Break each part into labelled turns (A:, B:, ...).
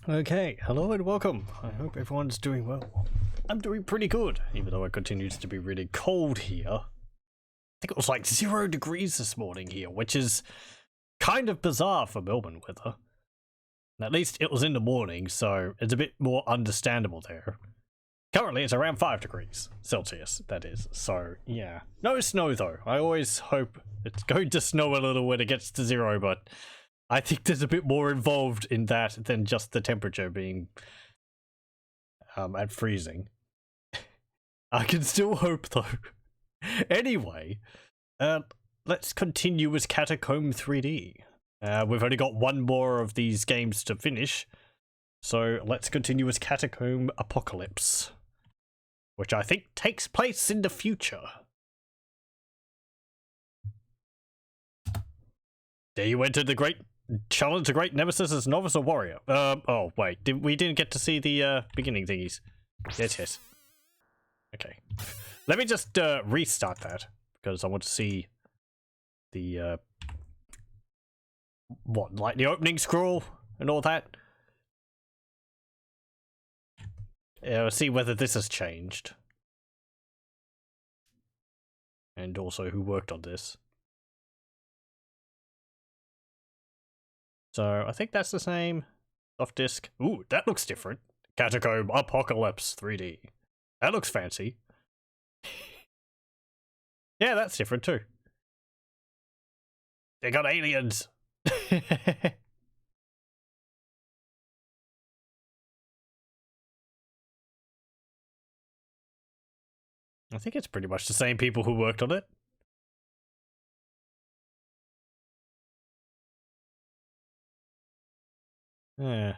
A: Okay, hello and welcome. I hope everyone's doing well. I'm doing pretty good, even though it continues to be really cold here. I think it was like 0 degrees this morning here, which is kind of bizarre for Melbourne weather. At least it was in the morning, so it's a bit more understandable there. Currently it's around 5 degrees Celsius, that is, so yeah. No snow though. I always hope it's going to snow a little when it gets to 0, but I think there's a bit more involved in that than just the temperature being at freezing. I can still hope though. Anyway, let's continue with Catacomb 3D. We've only got one more of these games to finish, so let's continue with Catacomb Apocalypse, which I think takes place in the future. There you enter the great challenge, the great Nemesis as novice or warrior. Oh wait, we didn't get to see the beginning thingies. Yes. Okay, let me just restart that because I want to see the what, like the opening scroll and all that. Yeah, see whether this has changed, and also who worked on this. So I think that's the same. Softdisk. Ooh, that looks different. Catacomb Apocalypse 3D. That looks fancy. Yeah, that's different too. They got aliens. I think it's pretty much the same people who worked on it. Yeah.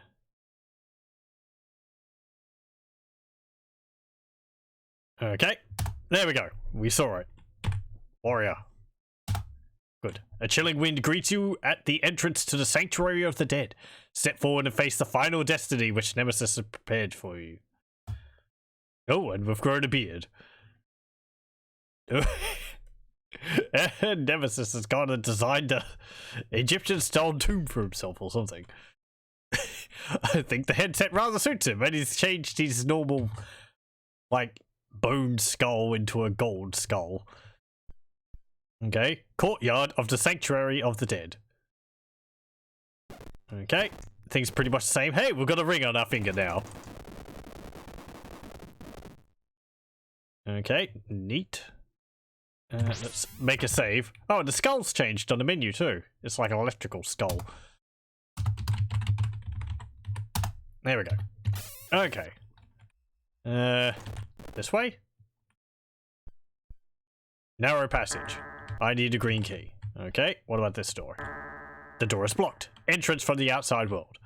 A: Okay, there we go. We saw it. Warrior. Good. A chilling wind greets you at the entrance to the Sanctuary of the Dead. Step forward and face the final destiny which Nemesis has prepared for you. Oh, and we've grown a beard. And Nemesis has gone and designed a Egyptian stone tomb for himself or something. I think the headset rather suits him, and he's changed his normal, like, bone skull into a gold skull. Okay, courtyard of the Sanctuary of the Dead. Okay, things pretty much the same. Hey, we've got a ring on our finger now. Okay, neat. Let's make a save. Oh, and the skull's changed on the menu too. It's like an electrical skull. There we go. Okay. This way? Narrow passage. I need a green key. Okay, what about this door? The door is blocked. Entrance from the outside world.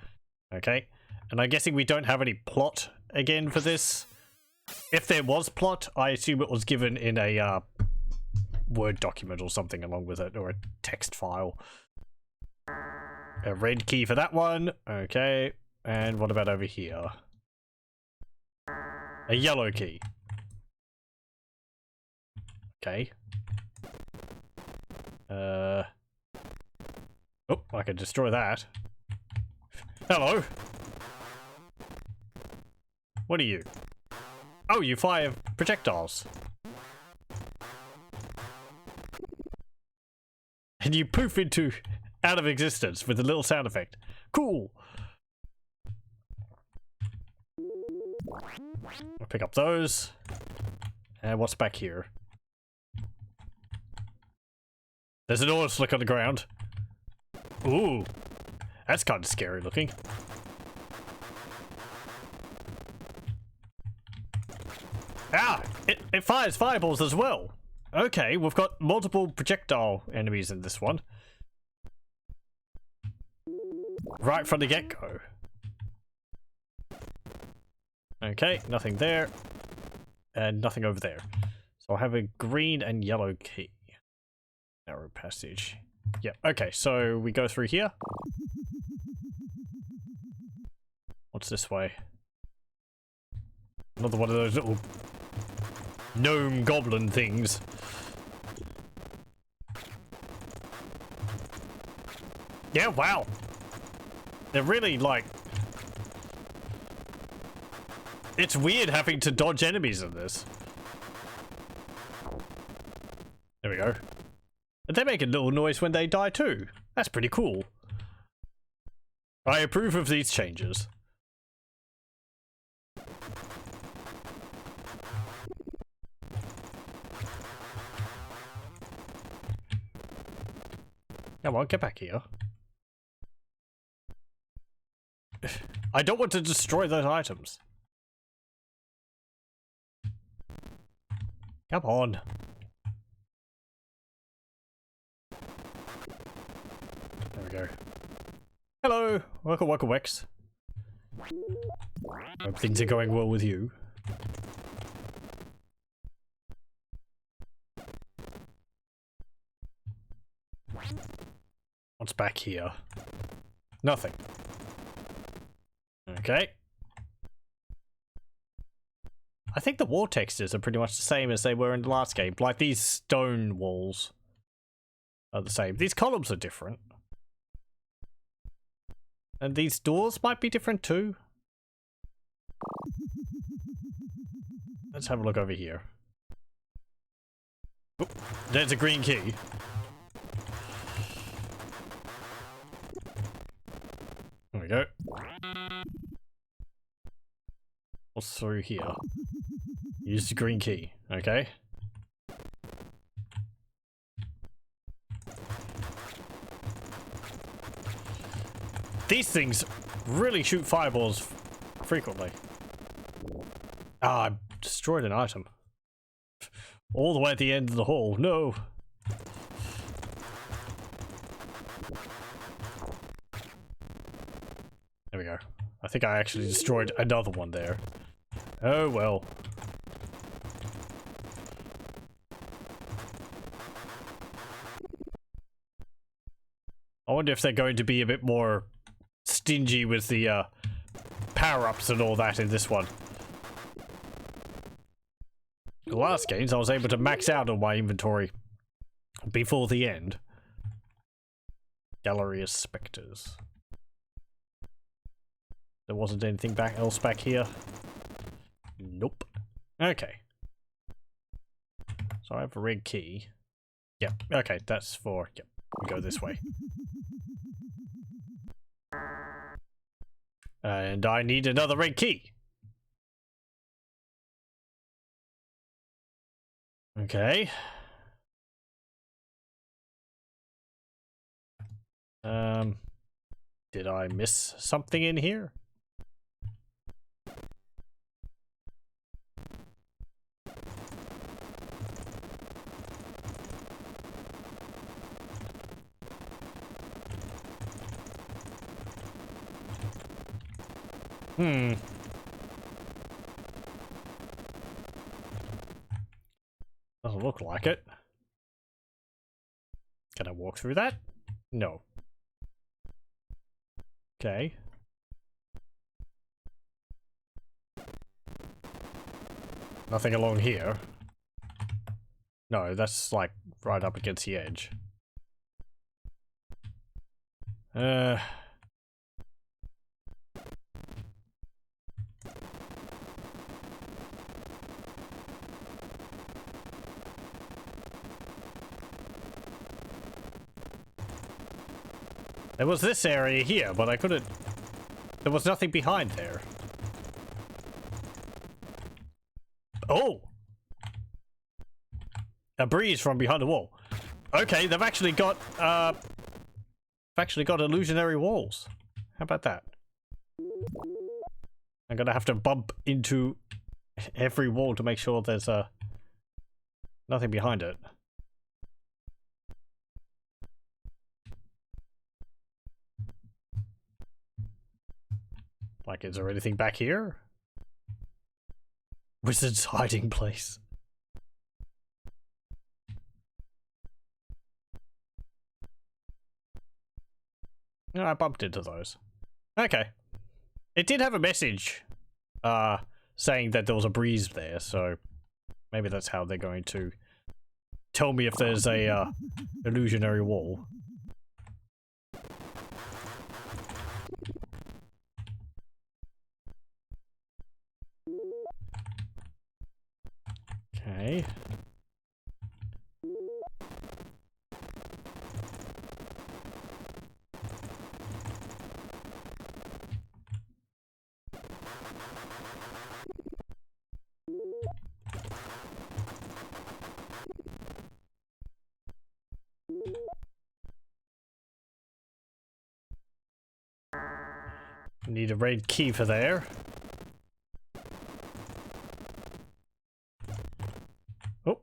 A: Okay, and I'm guessing we don't have any plot again for this. If there was plot, I assume it was given in a Word document or something along with it, or a text file. A red key for that one. Okay, and what about over here? A yellow key. Okay. Oh, I could destroy that. Hello. What are you? Oh, you fire projectiles. And you poof into out of existence with a little sound effect. Cool. I'll pick up those. And what's back here? There's an oil slick on the ground. Ooh, that's kind of scary looking. Ah, it fires fireballs as well. Okay, we've got multiple projectile enemies in this one. Right from the get-go. Okay, nothing there. And nothing over there. So I have a green and yellow key. Narrow passage. Yep, okay, so we go through here. What's this way? Another one of those little gnome goblin things. Yeah, wow. They're really, like, It's weird having to dodge enemies in this. There we go. And they make a little noise when they die too. That's pretty cool. I approve of these changes. Come on, get back here. I don't want to destroy those items. Come on. There we go. Hello! Welcome, welcome, Wex. Hope things are going well with you. What's back here? Nothing. Okay. I think the wall textures are pretty much the same as they were in the last game. Like, these stone walls are the same. These columns are different. And these doors might be different too. Let's have a look over here. Oop, there's a green key. There we go. What's through here? Use the green key. Okay. These things really shoot fireballs frequently. Ah, I destroyed an item. All the way at the end of the hall. No. There we go. I think I actually destroyed another one there. Oh well. I wonder if they're going to be a bit more stingy with the power-ups and all that in this one. The last games I was able to max out on my inventory before the end. Gallery of Spectres. There wasn't anything else back here. Nope. Okay. So I have a red key. Yep. Okay, that's for... Yep. We go this way. And I need another red key. Okay. Did I miss something in here? Doesn't look like it. Can I walk through that? No. Okay. Nothing along here. No, that's like right up against the edge. There was this area here, but I couldn't... There was nothing behind there. Oh! A breeze from behind the wall. Okay, they've actually got illusionary walls. How about that? I'm gonna have to bump into every wall to make sure there's nothing behind it. Like, is there anything back here? Wizard's hiding place. No, I bumped into those. Okay. It did have a message saying that there was a breeze there, so maybe that's how they're going to tell me if there's a illusionary wall. Okay. Need a red key for there. Oh.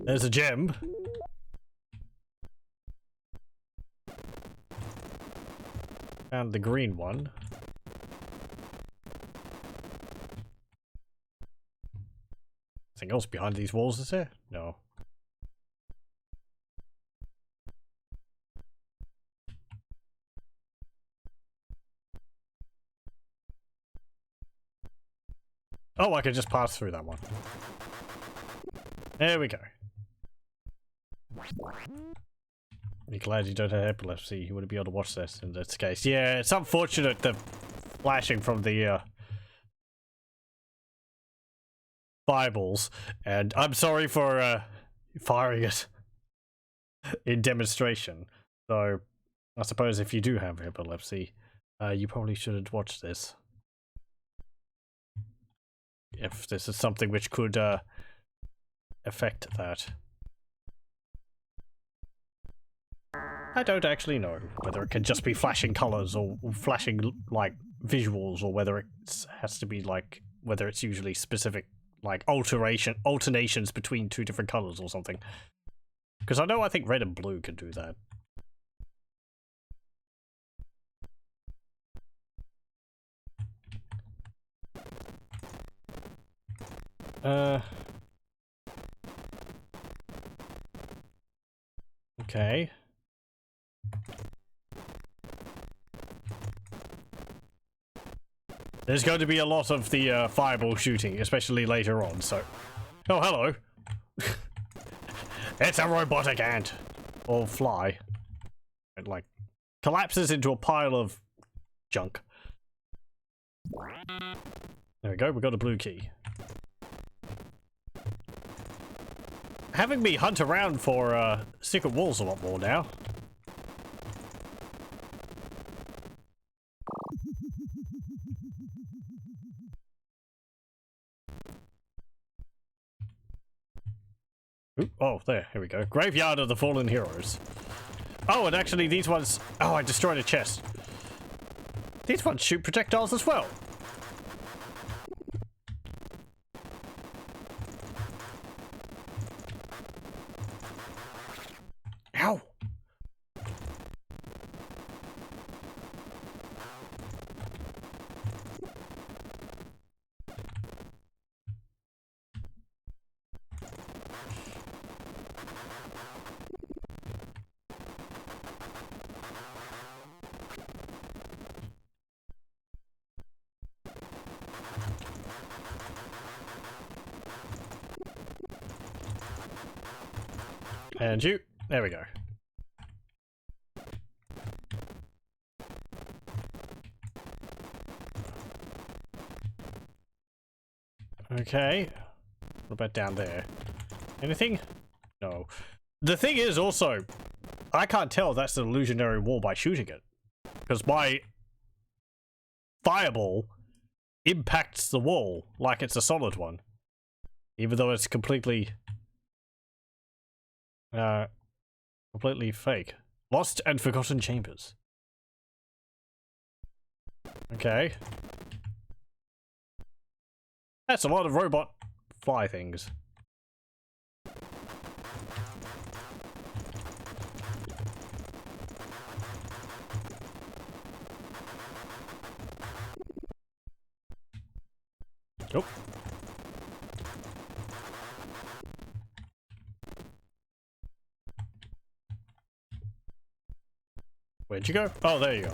A: There's a gem. Found the green one. Anything else behind these walls, is there? No. Oh, I could just pass through that one. There we go. Be glad you don't have epilepsy. You wouldn't be able to watch this in this case. Yeah, it's unfortunate the flashing from the fireballs, and I'm sorry for firing it in demonstration. So I suppose if you do have epilepsy, you probably shouldn't watch this. If this is something which could affect that. I don't actually know whether it can just be flashing colors or flashing like visuals, or whether it has to be like, whether it's usually specific like alternations between two different colors or something. Because I think red and blue can do that. Okay. There's going to be a lot of the fireball shooting, especially later on, so... Oh, hello! It's a robotic ant! Or fly. It, like, collapses into a pile of junk. There we go, we got a blue key. Having me hunt around for secret walls a lot more now. Ooh, oh, there, here we go. Graveyard of the Fallen Heroes. Oh, and actually these ones... Oh, I destroyed a chest. These ones shoot projectiles as well. Ow! And you. There we go. Okay. What about down there? Anything? No. The thing is also, I can't tell that's an illusionary wall by shooting it. Because my fireball impacts the wall like it's a solid one. Even though it's completely fake. Lost and Forgotten Chambers. Okay. That's a lot of robot fly things. Oh. Where'd you go? Oh, there you go.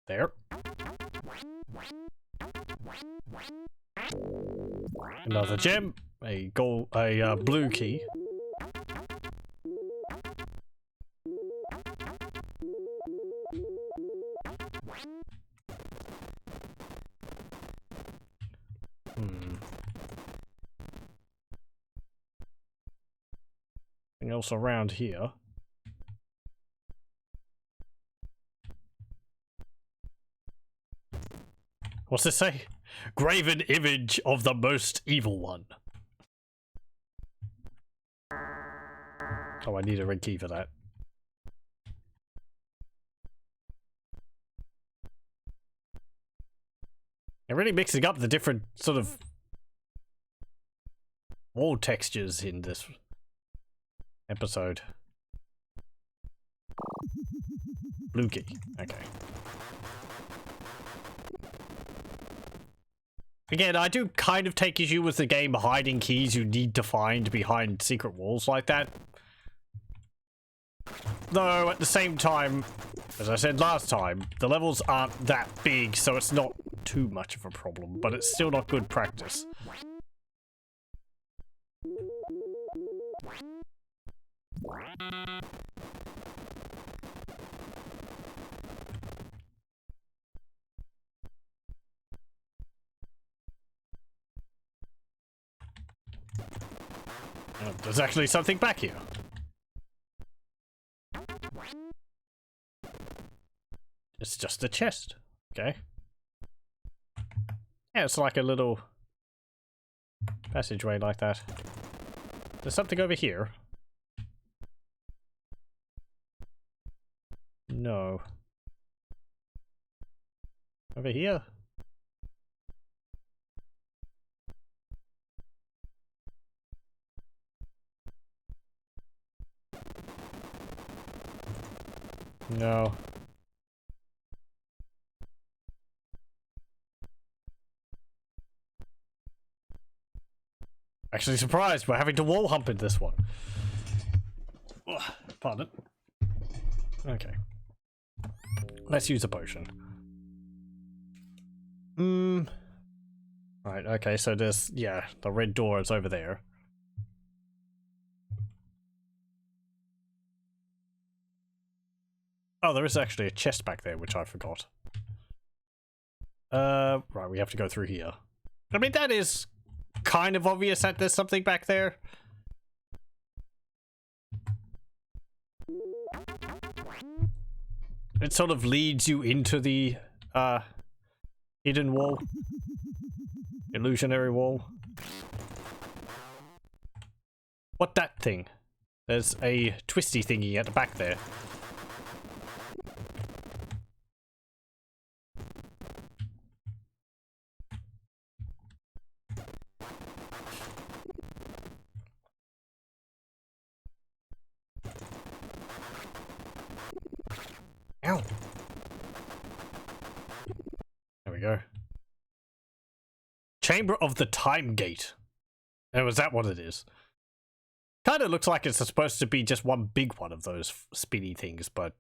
A: There. Another gem. A blue key. Anything else around here? What's this say? Graven image of the most evil one. Oh, I need a red key for that. They're really mixing up the different sort of wall textures in this episode. Blue key. Okay. Again, I do kind of take issue with the game hiding keys you need to find behind secret walls like that. Though, at the same time, as I said last time, the levels aren't that big, so it's not too much of a problem, but it's still not good practice. Oh, there's actually something back here. It's just a chest. Okay. Yeah, it's like a little passageway like that. There's something over here. No. Over here? No. Actually surprised we're having to wall hump in this one. Ugh, pardon. Okay. Let's use a potion. Right, okay, so there's, yeah, the red door is over there. Oh, there is actually a chest back there, which I forgot. Right, we have to go through here. I mean, that is kind of obvious that there's something back there. It sort of leads you into the, hidden wall. Illusionary wall. What that thing? There's a twisty thingy at the back there. Ow! There we go. Chamber of the Time Gate. Oh, is that what it is? Kind of looks like it's supposed to be just one big one of those spinny things, but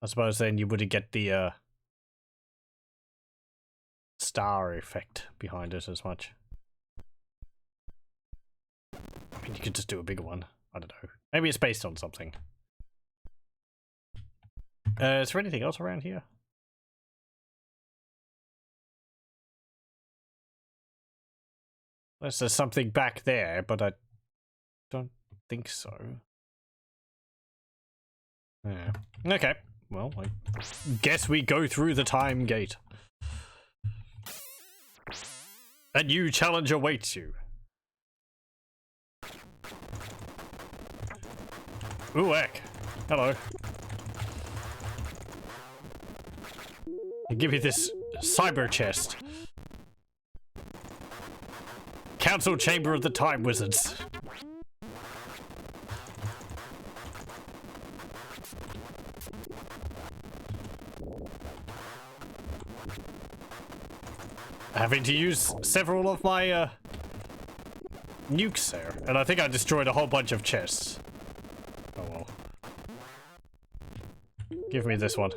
A: I suppose then you wouldn't get the star effect behind it as much. I mean, you could just do a bigger one. I don't know. Maybe it's based on something. Is there anything else around here? Unless there's something back there, but I don't think so. Yeah. Okay. Well, I guess we go through the time gate. A new challenge awaits you. Ooh, heck. Hello. Give me this cyber chest. Council Chamber of the Time Wizards. Having to use several of my nukes there, and I think I destroyed a whole bunch of chests. Oh well. Give me this one.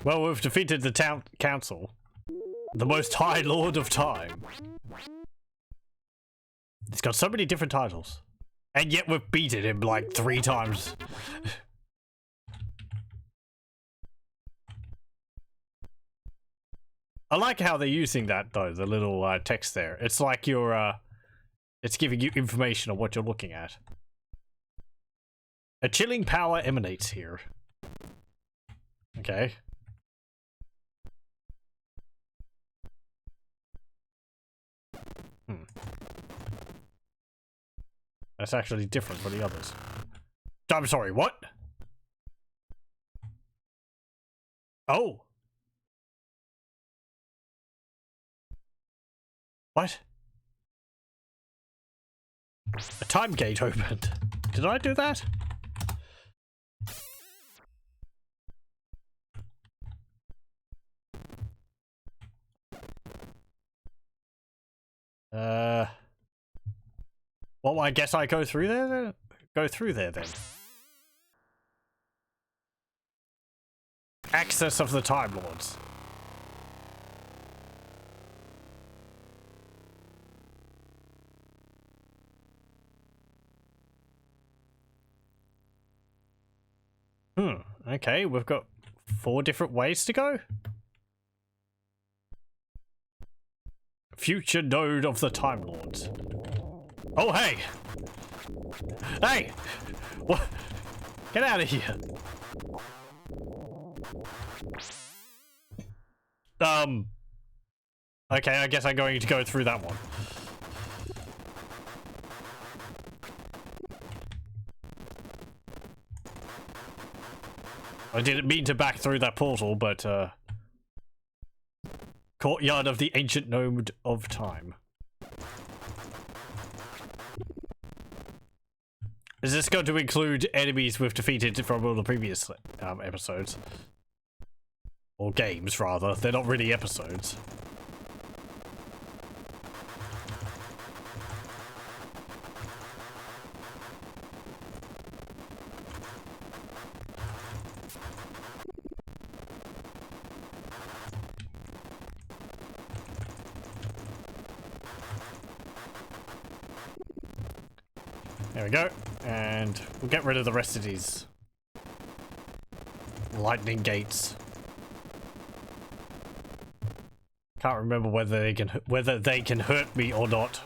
A: Well, we've defeated the town council. The most high lord of time. He's got so many different titles. And yet we've beaten him like 3 times. I like how they're using that though, the little text there. It's like you're, it's giving you information on what you're looking at. A chilling power emanates here. Okay. That's actually different from the others. I'm sorry, what? Oh. What? A time gate opened. Did I do that? Well, I guess I go through there then? Go through there then. Access of the Time Lords. Okay, we've got 4 different ways to go. Future node of the Time Lords. Oh, hey! Hey! What? Get out of here! Okay, I guess I'm going to go through that one. I didn't mean to back through that portal, but, Courtyard of the Ancient Node of Time. Is this going to include enemies we've defeated from all the previous episodes? Or games, rather. They're not really episodes. There we go. And we'll get rid of the rest of these lightning gates. Can't remember whether they can hurt me or not,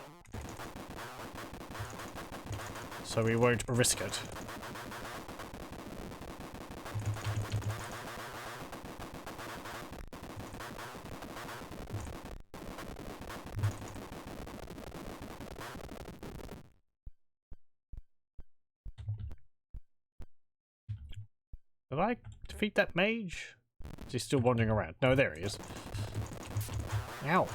A: so we won't risk it. Did I defeat that mage? Is he still wandering around? No, there he is. Ow.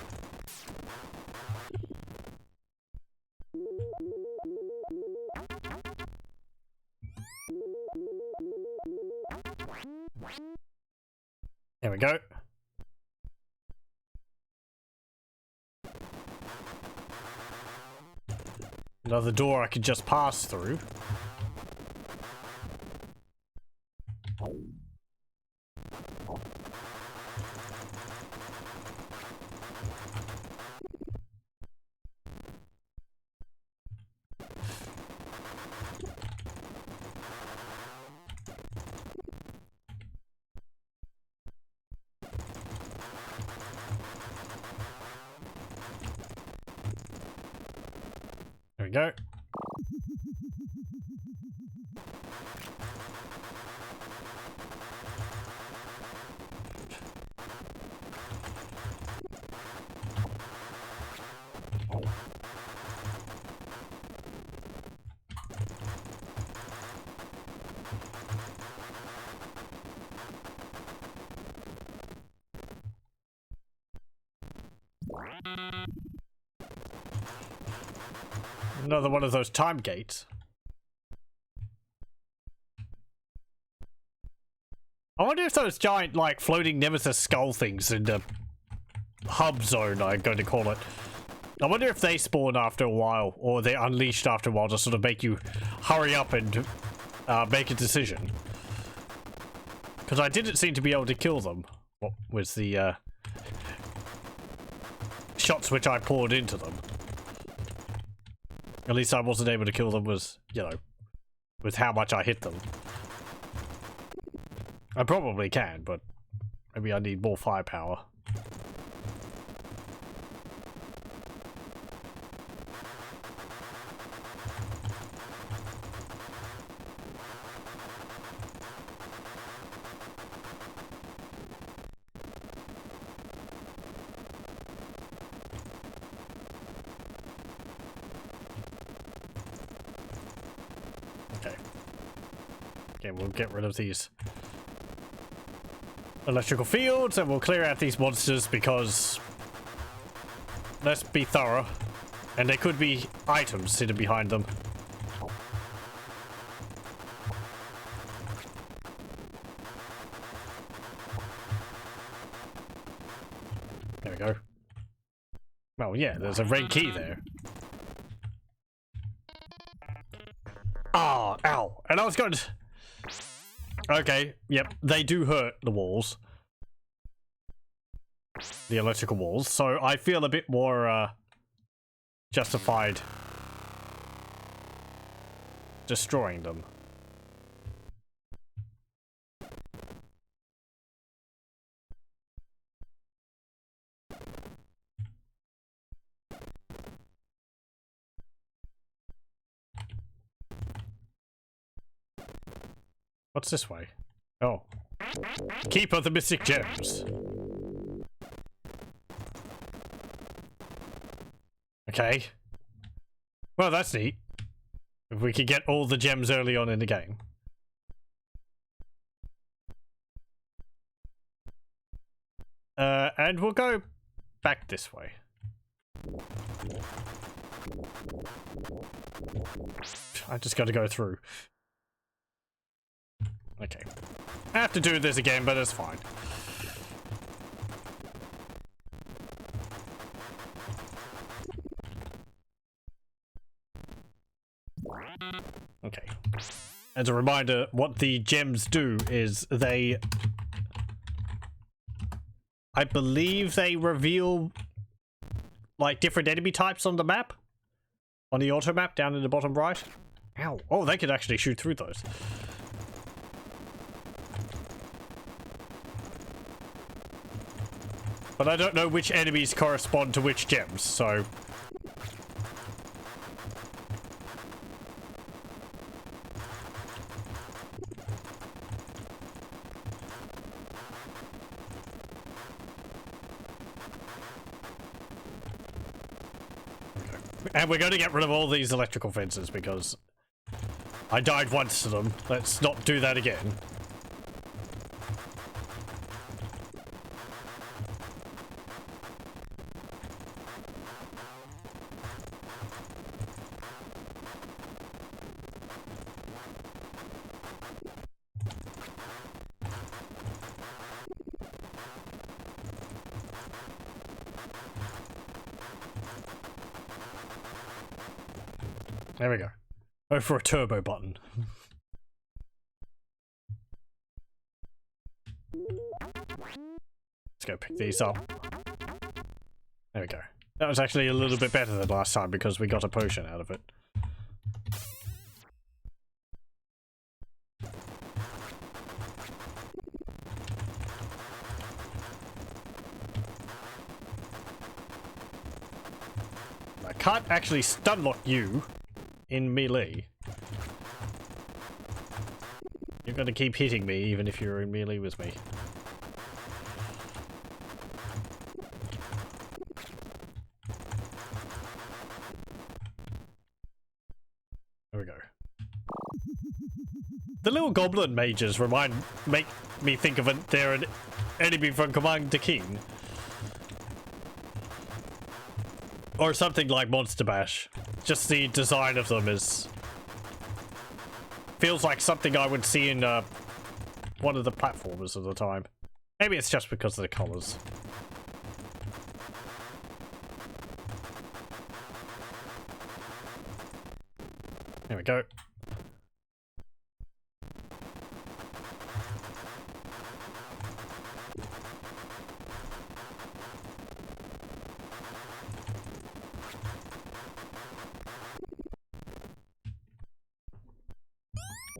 A: There we go. Another door I could just pass through. There we go. Another one of those time gates. I wonder if those giant, like, floating Nemesis skull things in the hub zone, I'm going to call it. I wonder if they spawn after a while, or they're unleashed after a while to sort of make you hurry up and make a decision. Because I didn't seem to be able to kill them. What was the shots which I poured into them. At least I wasn't able to kill them was, you know, with how much I hit them. I probably can, but maybe I need more firepower. Okay, we'll get rid of these electrical fields and we'll clear out these monsters because let's be thorough. And there could be items sitting behind them. There we go. Well, yeah, there's a red key there. Ah, oh, ow. And I was going to... Okay, yep, they do hurt the walls. The electrical walls, so I feel a bit more, justified destroying them. What's this way? Oh. Keep of the Mystic Gems. Okay. Well, that's neat. If we could get all the gems early on in the game. And we'll go back this way. I just got to go through. Okay. I have to do this again, but it's fine. Okay. As a reminder, what the gems do is they... I believe they reveal like different enemy types on the map. On the auto map down in the bottom right. Ow. Oh, they could actually shoot through those. But I don't know which enemies correspond to which gems, so... And we're going to get rid of all these electrical fences because I died once to them. Let's not do that again. There we go. Go for a turbo button. Let's go pick these up. There we go. That was actually a little bit better than last time because we got a potion out of it. I can't actually stun lock you in melee. You're gonna keep hitting me even if you're in melee with me. There we go. The little goblin mages make me think of they're an enemy from Commander King. Or something like Monster Bash. Just the design of them is... feels like something I would see in one of the platformers of the time. Maybe it's just because of the colours. There we go.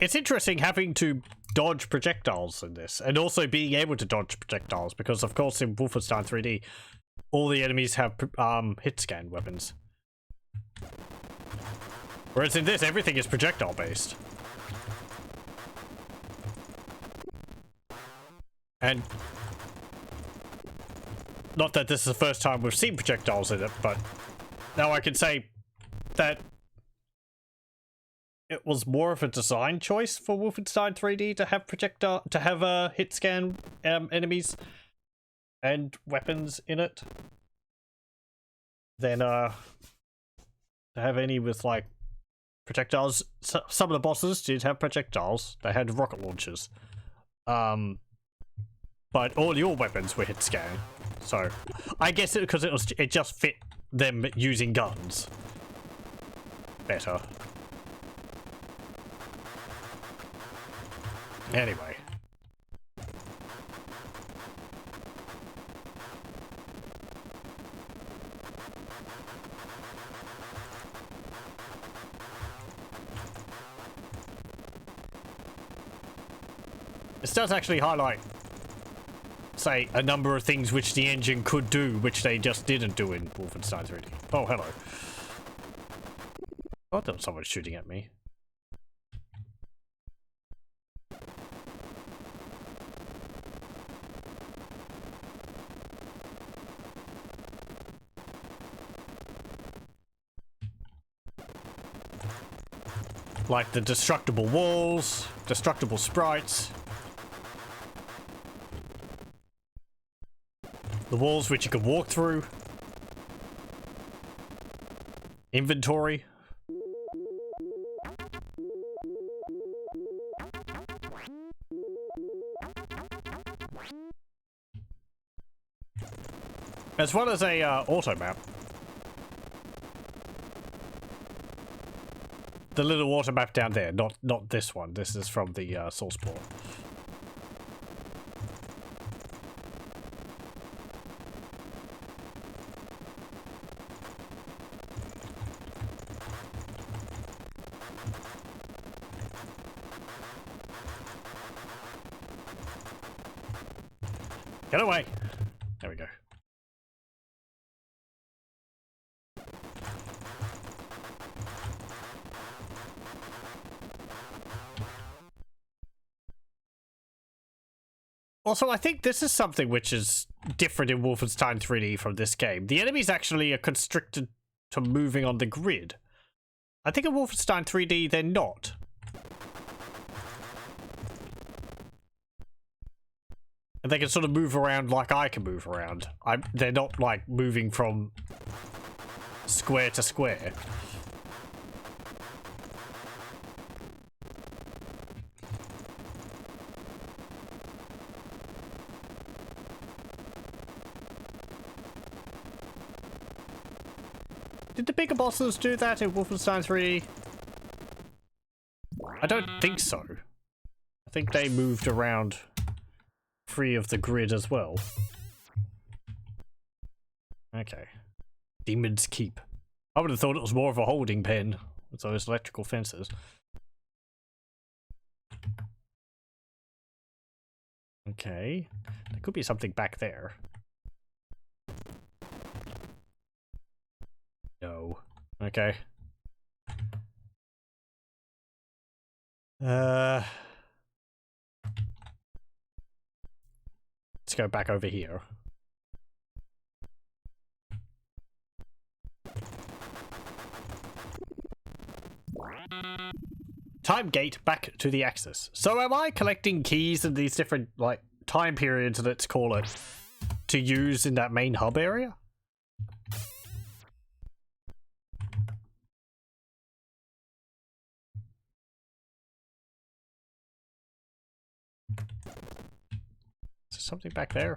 A: It's interesting having to dodge projectiles in this, and also being able to dodge projectiles, because of course in Wolfenstein 3D, all the enemies have hit scan weapons. Whereas in this, everything is projectile based. And not that this is the first time we've seen projectiles in it, but now I can say that it was more of a design choice for Wolfenstein 3D to have hit scan enemies and weapons in it than to have any with like projectiles. Some of the bosses did have projectiles. They had rocket launchers. But all your weapons were hit scan. So I guess because it just fit them using guns better. Anyway. This does actually highlight, say, a number of things which the engine could do, which they just didn't do in Wolfenstein 3D. Oh, hello. I thought someone shooting at me. Like the destructible walls, destructible sprites. The walls which you can walk through. Inventory. As well as a auto map. The little auto map down there, not this one. This is from the source port. Get away! There we go. Also, I think this is something which is different in Wolfenstein 3D from this game. The enemies actually are constricted to moving on the grid. I think in Wolfenstein 3D, they're not. And they can sort of move around like I can move around. They're not, like, moving from square to square. Did the bigger bosses do that in Wolfenstein 3D? I don't think so. I think they moved around free of the grid as well. Okay. Demon's Keep. I would have thought it was more of a holding pen with those electrical fences. Okay. There could be something back there. No. Okay. Let's go back over here. Time gate back to the Axis. So am I collecting keys in these different, like, time periods, let's call it, to use in that main hub area? Is there something back there?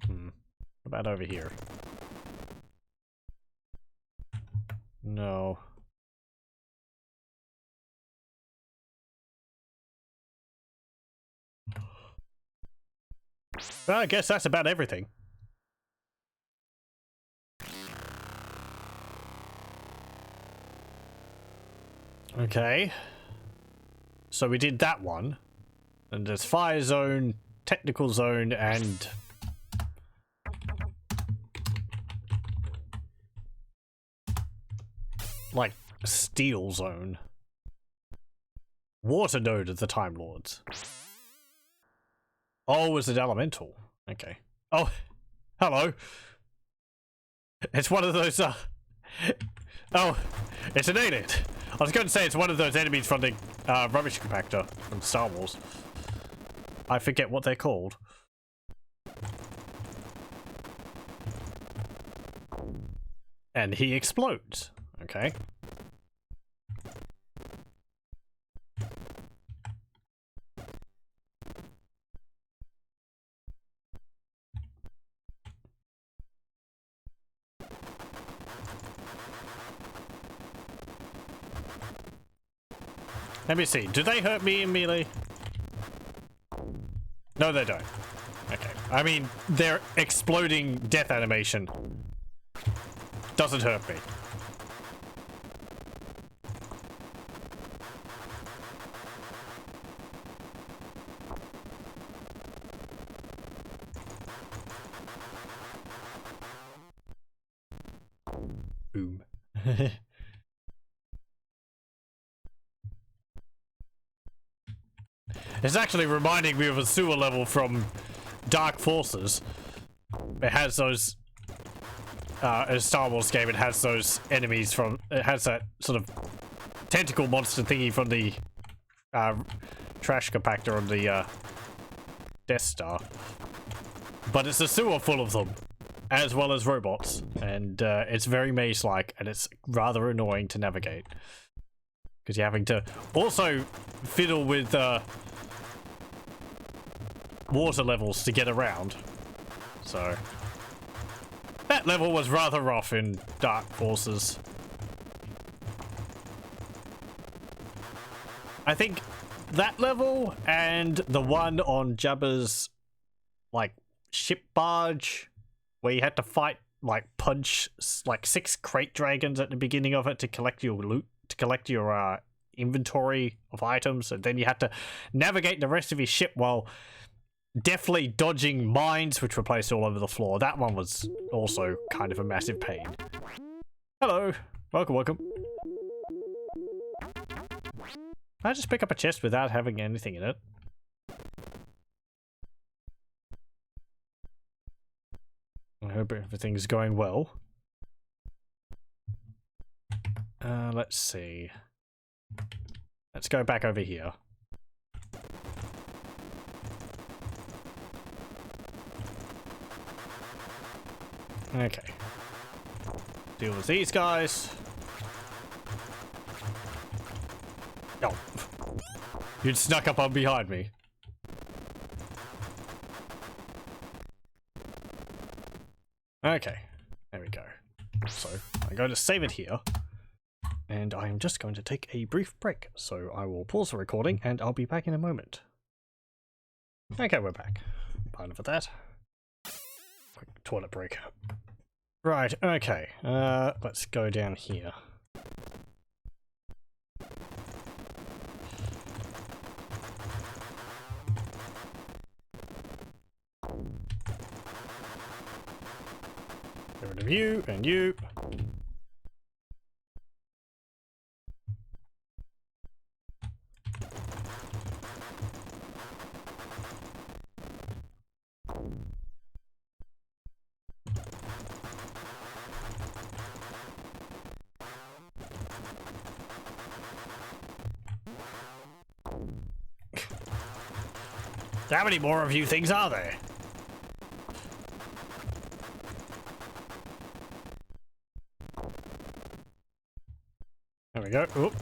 A: What about over here? No. Well, I guess that's about everything. Okay. So we did that one. And there's fire zone, technical zone, and like steel zone. Water node of the Time Lords. Oh, is it elemental? Okay. Oh, hello. It's one of those, oh, it's an alien. I was going to say it's one of those enemies from the rubbish compactor from Star Wars. I forget what they're called. And he explodes. Okay. Let me see. Do they hurt me in melee? No, they don't. Okay. I mean, their exploding death animation doesn't hurt me. Boom. It's actually reminding me of a sewer level from Dark Forces. It has those, a Star Wars game, it has those enemies from, it has that sort of tentacle monster thingy from the trash compactor on the Death Star. But it's a sewer full of them, as well as robots, and it's very maze-like, and it's rather annoying to navigate. Because you're having to also fiddle with water levels to get around. So that level was rather rough in Dark Forces. I think that level and the one on Jabba's like ship barge where you had to fight like punch like 6 crate dragons at the beginning of it to collect your loot, to collect your inventory of items, and then you had to navigate the rest of your ship while deftly dodging mines which were placed all over the floor. That one was also kind of a massive pain. Hello. Welcome, welcome. Can I just pick up a chest without having anything in it? I hope everything's going well. Let's see. Let's go back over here. Okay. Deal with these guys. Oh. You'd snuck up on behind me. Okay. There we go. So, I'm going to save it here. And I'm just going to take a brief break. So, I will pause the recording and I'll be back in a moment. Okay, we're back. Pardon for that. Quick toilet break. Right, okay. Let's go down here. Get rid of you and you. How many more of you things are there? There we go. Oop.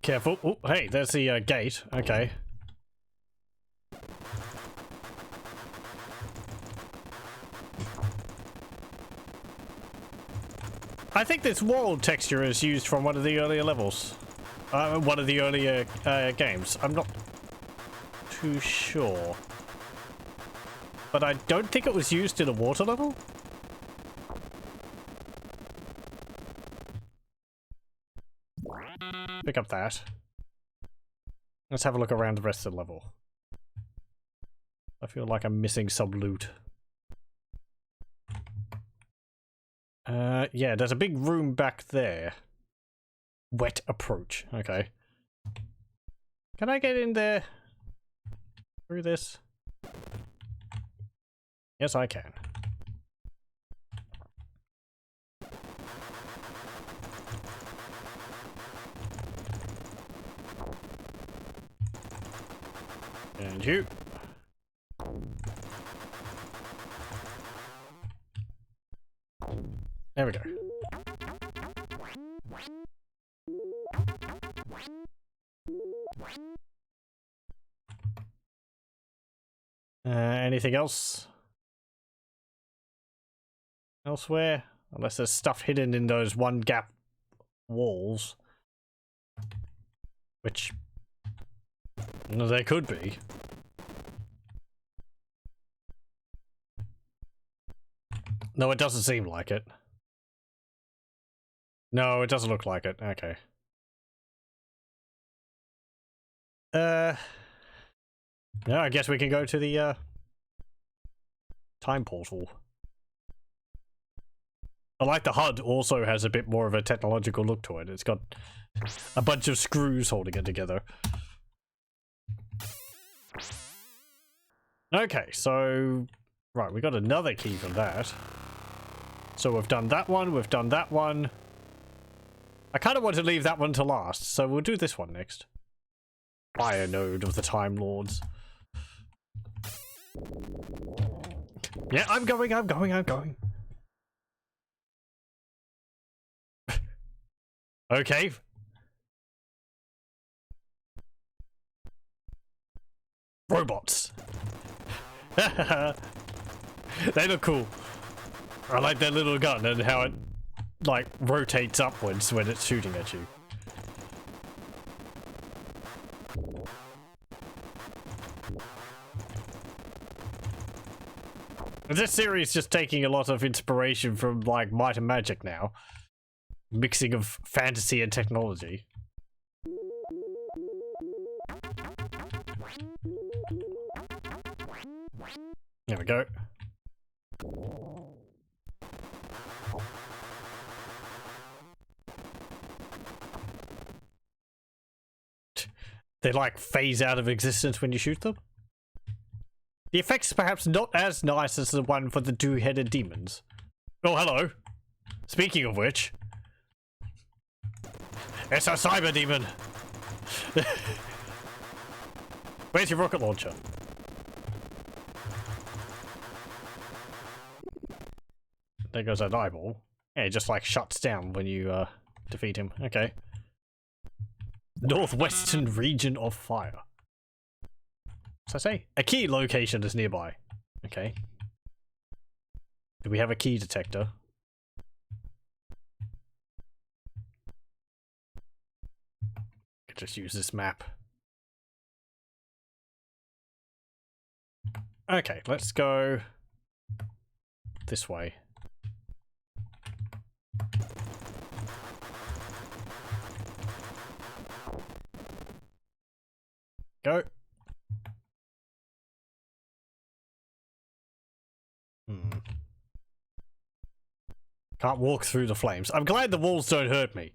A: Careful. Oh, hey, there's the gate. Okay. I think this wall texture is used from one of the earlier levels. One of the earlier games. I'm not too sure. But I don't think it was used in a water level. Pick up that. Let's have a look around the rest of the level. I feel like I'm missing some loot. Yeah, there's a big room back there. Wet approach. Okay. Can I get in there through this? Yes, I can. And you. There we go. Anything else? Elsewhere? Unless there's stuff hidden in those one gap walls. Which... no, there could be. No, it doesn't seem like it. No, it doesn't look like it. Okay. Yeah, I guess we can go to the, time portal. I like the HUD also has a bit more of a technological look to it. It's got a bunch of screws holding it together. Okay, so... right, we got another key from that. So we've done that one, we've done that one. I kind of want to leave that one to last, so we'll do this one next. Fire node of the Time Lords. Yeah, I'm going. Okay. Robots. They look cool. I like their little gun and how it, like, rotates upwards when it's shooting at you. This series is just taking a lot of inspiration from, like, Might and Magic now. Mixing of fantasy and technology. There we go. They, like, phase out of existence when you shoot them. The effect's perhaps not as nice as the one for the two-headed demons. Oh, hello. Speaking of which... it's a cyber demon! Where's your rocket launcher? There goes an eyeball. Yeah, it just, like, shuts down when you, defeat him. Okay. Northwestern region of fire. What's I say? A key location is nearby. Okay. Do we have a key detector? Could just use this map. Okay, let's go this way. Go. Can't walk through the flames. I'm glad the walls don't hurt me.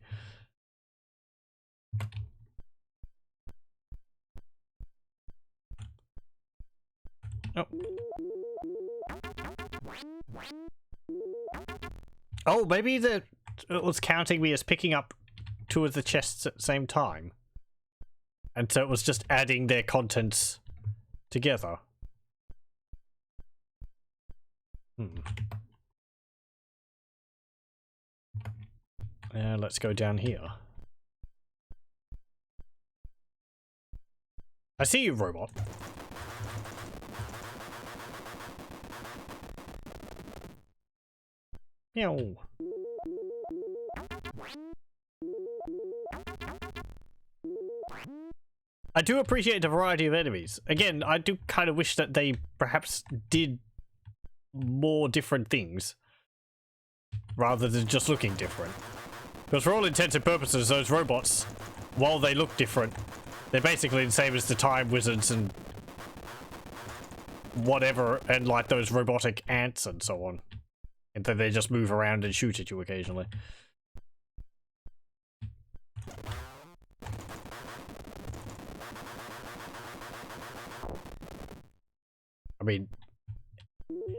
A: Oh. Oh, maybe it was counting me as picking up two of the chests at the same time. And so it was just adding their contents together. Let's go down here. I see you, robot. Meow. I do appreciate the variety of enemies. Again, I do kind of wish that they perhaps did more different things rather than just looking different. Because for all intents and purposes, those robots, while they look different, they're basically the same as the time wizards and whatever, and like those robotic ants and so on. And then they just move around and shoot at you occasionally. I mean,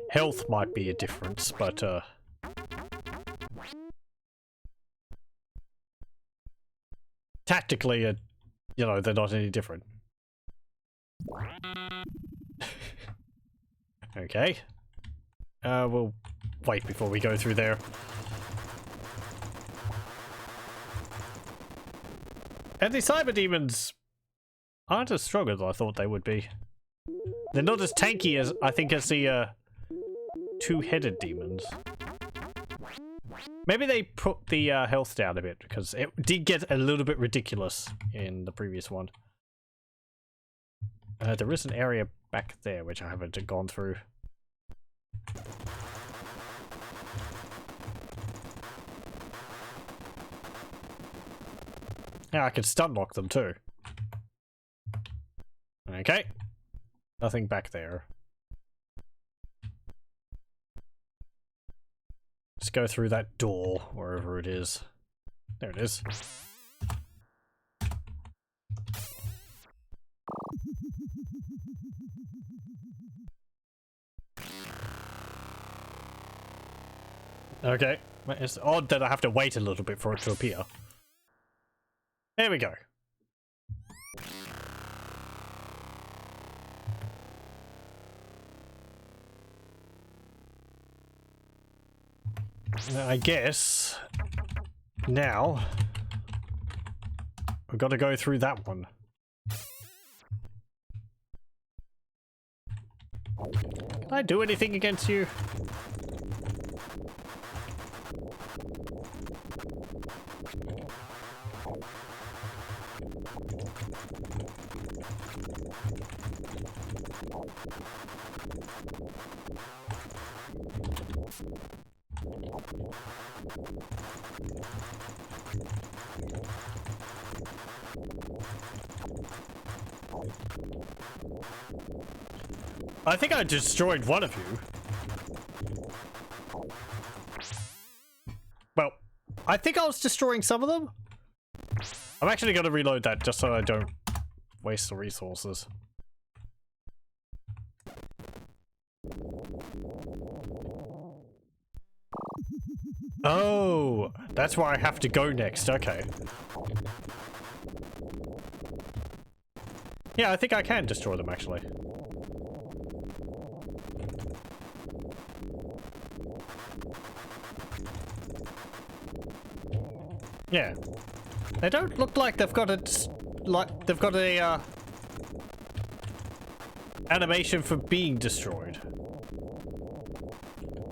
A: health might be a difference, but tactically, you know, they're not any different. Okay. We'll wait before we go through there. And the cyber demons aren't as strong as I thought they would be. They're not as tanky as, I think, as the two-headed demons. Maybe they put the health down a bit, because it did get a little bit ridiculous in the previous one. There is an area back there which I haven't gone through. Yeah, I can stun lock them too. Okay. Nothing back there. Let's go through that door, wherever it is. There it is. Okay. It's odd that I have to wait a little bit for it to appear. There we go. I guess now we've got to go through that one. Can I do anything against you? I think I destroyed one of you. Well, I think I was destroying some of them. I'm actually going to reload that just so I don't waste the resources. Oh, that's where I have to go next. Okay. Yeah, I think I can destroy them actually. Yeah. They don't look like they've got a animation for being destroyed.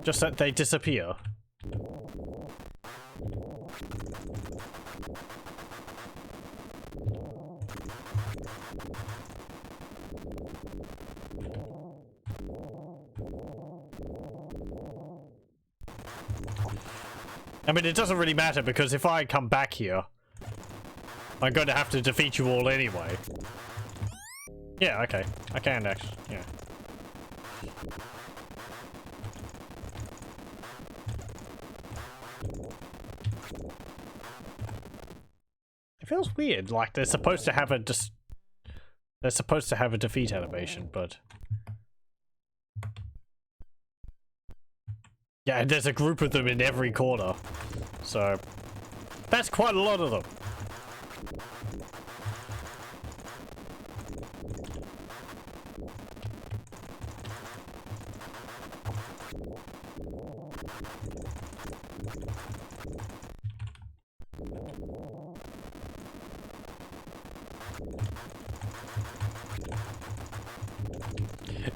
A: Just that they disappear. I mean, it doesn't really matter because if I come back here, I'm going to have to defeat you all anyway. Yeah, okay. I can actually, yeah. It feels weird, like they're supposed to have a defeat animation, but yeah, and there's a group of them in every corner. So that's quite a lot of them.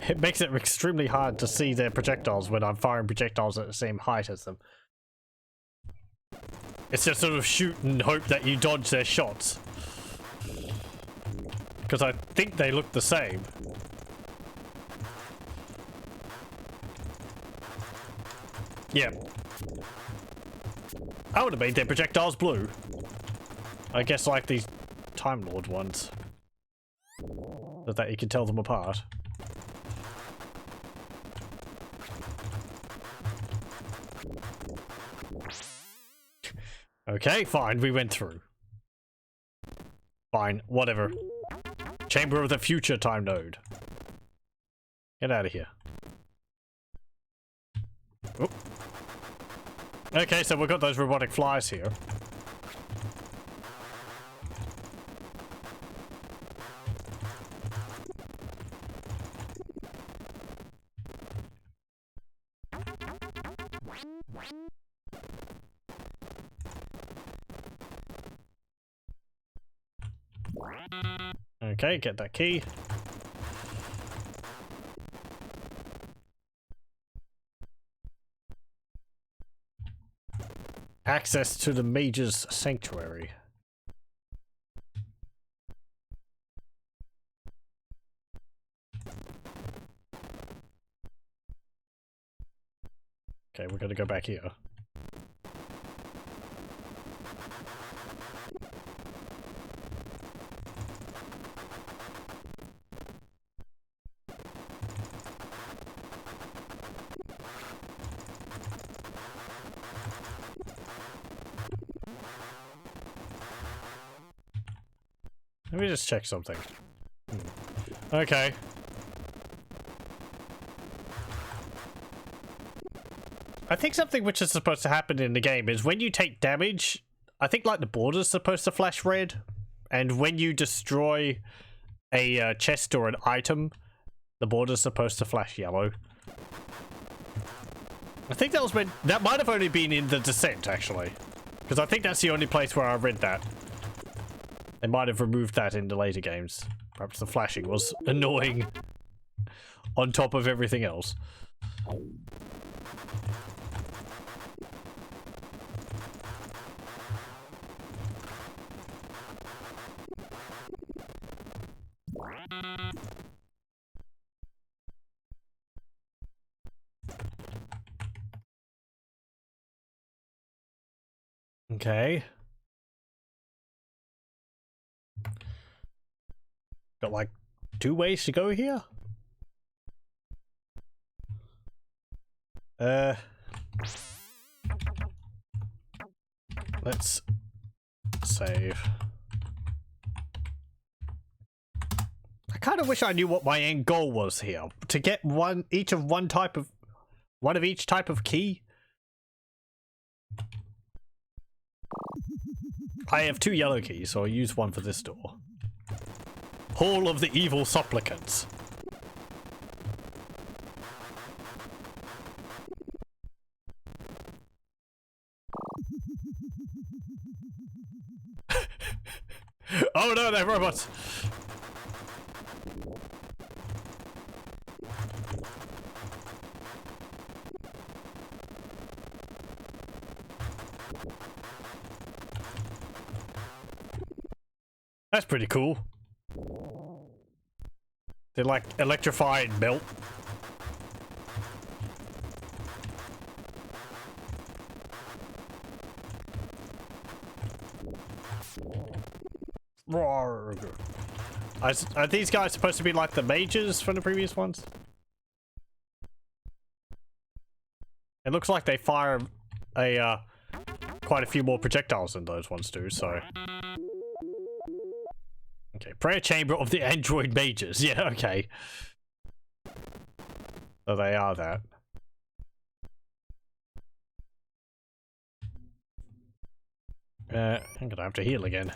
A: It makes it extremely hard to see their projectiles when I'm firing projectiles at the same height as them. It's just sort of shoot and hope that you dodge their shots. Because I think they look the same. Yeah. I would have made their projectiles blue. I guess like these Time Lord ones. So that you can tell them apart. Okay, fine, we went through. Fine, whatever. Chamber of the Future Time Node. Get out of here. Oh. Okay, so we've got those robotic flies here. Okay, get that key. Access to the Mage's Sanctuary. Okay, we're gonna go back here. Let me just check something. Okay. I think something which is supposed to happen in the game is when you take damage, I think like the border's supposed to flash red, and when you destroy a chest or an item, the border's supposed to flash yellow. I think that was when that might have only been in the Descent actually, because I think that's the only place where I read that. They might have removed that in the later games. Perhaps the flashing was annoying on top of everything else. Okay. Got like 2 ways to go here? Let's save. I kind of wish I knew what my end goal was here. To get one of each type of key. I have 2 yellow keys, so I'll use one for this door. Hall of the Evil Supplicants. Oh no, they're robots! That's pretty cool. They're like electrified melt. Are these guys supposed to be like the mages from the previous ones? It looks like they fire quite a few more projectiles than those ones do, so... Okay, prayer chamber of the android mages. Yeah, okay. So they are that. I'm gonna have to heal again.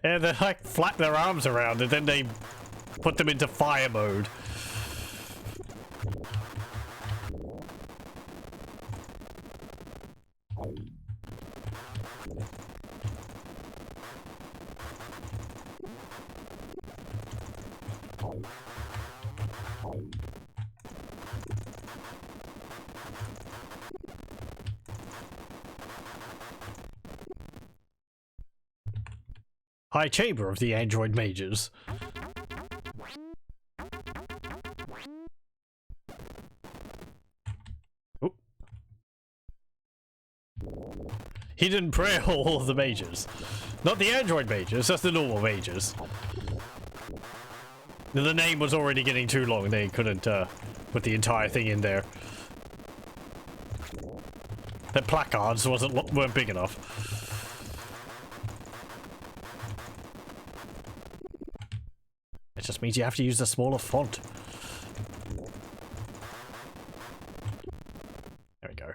A: Yeah, they like flap their arms around and then they put them into fire mode. high chamber of the android mages. Oop. Hidden prayer hall of the mages. Not the android mages, just the normal mages. The name was already getting too long, they couldn't put the entire thing in there. The placards weren't big enough. It just means you have to use a smaller font. There we go.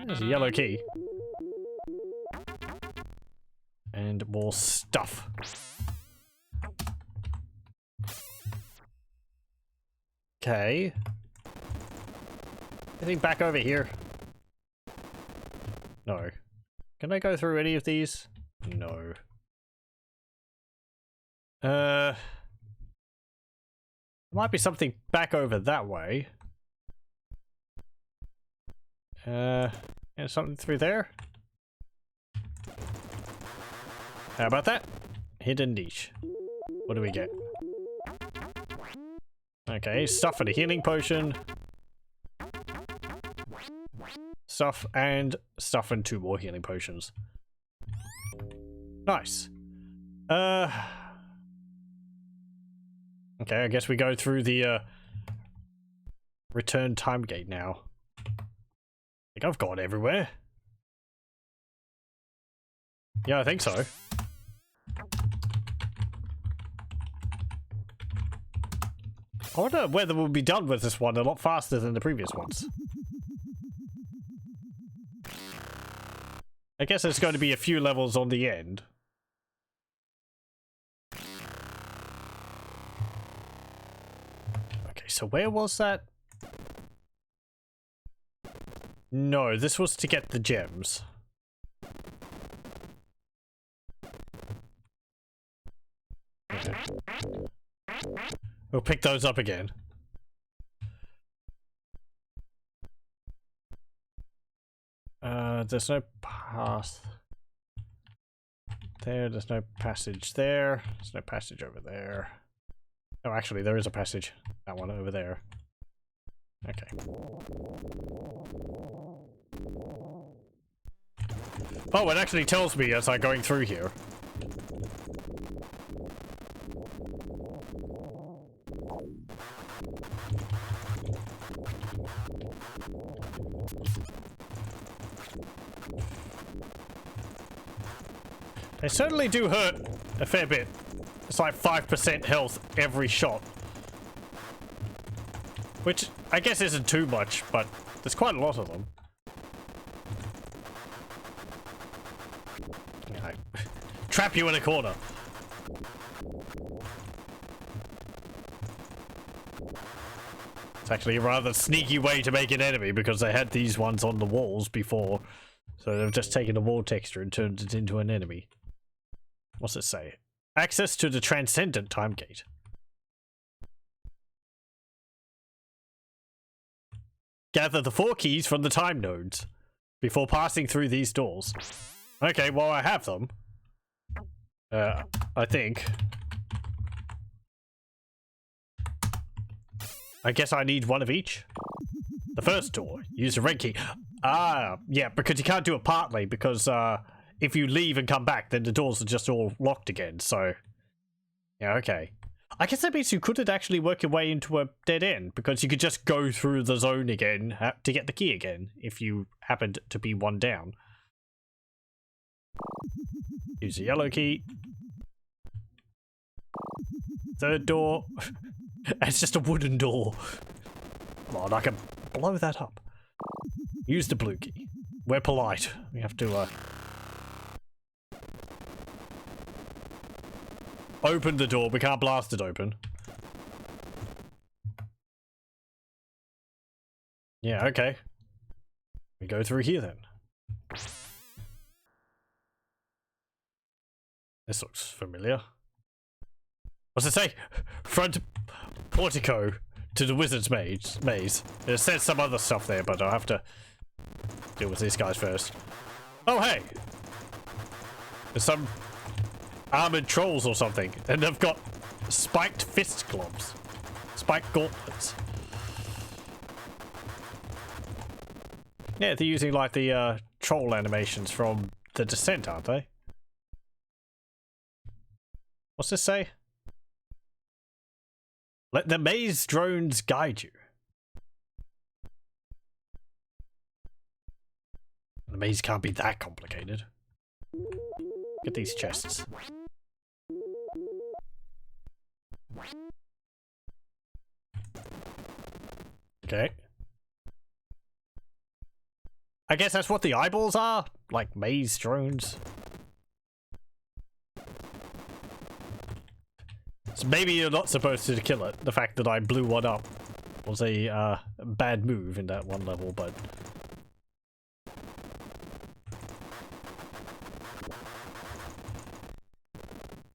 A: There's a yellow key. And more stuff. Okay. Anything back over here? No. Can I go through any of these? No. Might be something back over that way. And something through there? How about that? Hidden niche. What do we get? Okay, stuff and a healing potion. Stuff and 2 more healing potions. Nice. Okay, I guess we go through the return time gate now. I think I've gone everywhere. Yeah, I think so. I wonder whether we'll be done with this one a lot faster than the previous ones. I guess there's going to be a few levels on the end. Okay, so where was that? No, this was to get the gems. Okay. We'll pick those up again. There's no path there. There's no passage there. There's no passage over there. Oh, actually, there is a passage. That one over there. Okay. Oh, it actually tells me as I'm going through here. They certainly do hurt a fair bit. It's like 5% health every shot. Which I guess isn't too much, but there's quite a lot of them. I trap you in a corner. It's actually a rather sneaky way to make an enemy because they had these ones on the walls before. So they've just taken the wall texture and turned it into an enemy. What's it say? Access to the Transcendent Time Gate. Gather the 4 keys from the time nodes before passing through these doors. Okay, well I have them. I think. I guess I need one of each. The first door, use the red key. Ah, yeah, because you can't do it partly because if you leave and come back, then the doors are just all locked again, so... Yeah, okay. I guess that means you couldn't actually work your way into a dead end, because you could just go through the zone again to get the key again, if you happened to be one down. Use the yellow key. Third door. It's just a wooden door. Come on, I can blow that up. Use the blue key. We're polite. We have to, open the door. We can't blast it open. Yeah, okay. We go through here then. This looks familiar. What's it say? Front portico to the wizard's maze. It says some other stuff there, but I'll have to Deal with these guys first. Oh, hey! There's some armored trolls or something, and they've got spiked fist gloves. Spiked gauntlets. Yeah, they're using like the troll animations from The Descent, aren't they? What's this say? Let the maze drones guide you. The maze can't be that complicated. Get these chests. Okay. I guess that's what the eyeballs are? Like maze drones. So maybe you're not supposed to kill it. The fact that I blew one up was a bad move in that one level, but...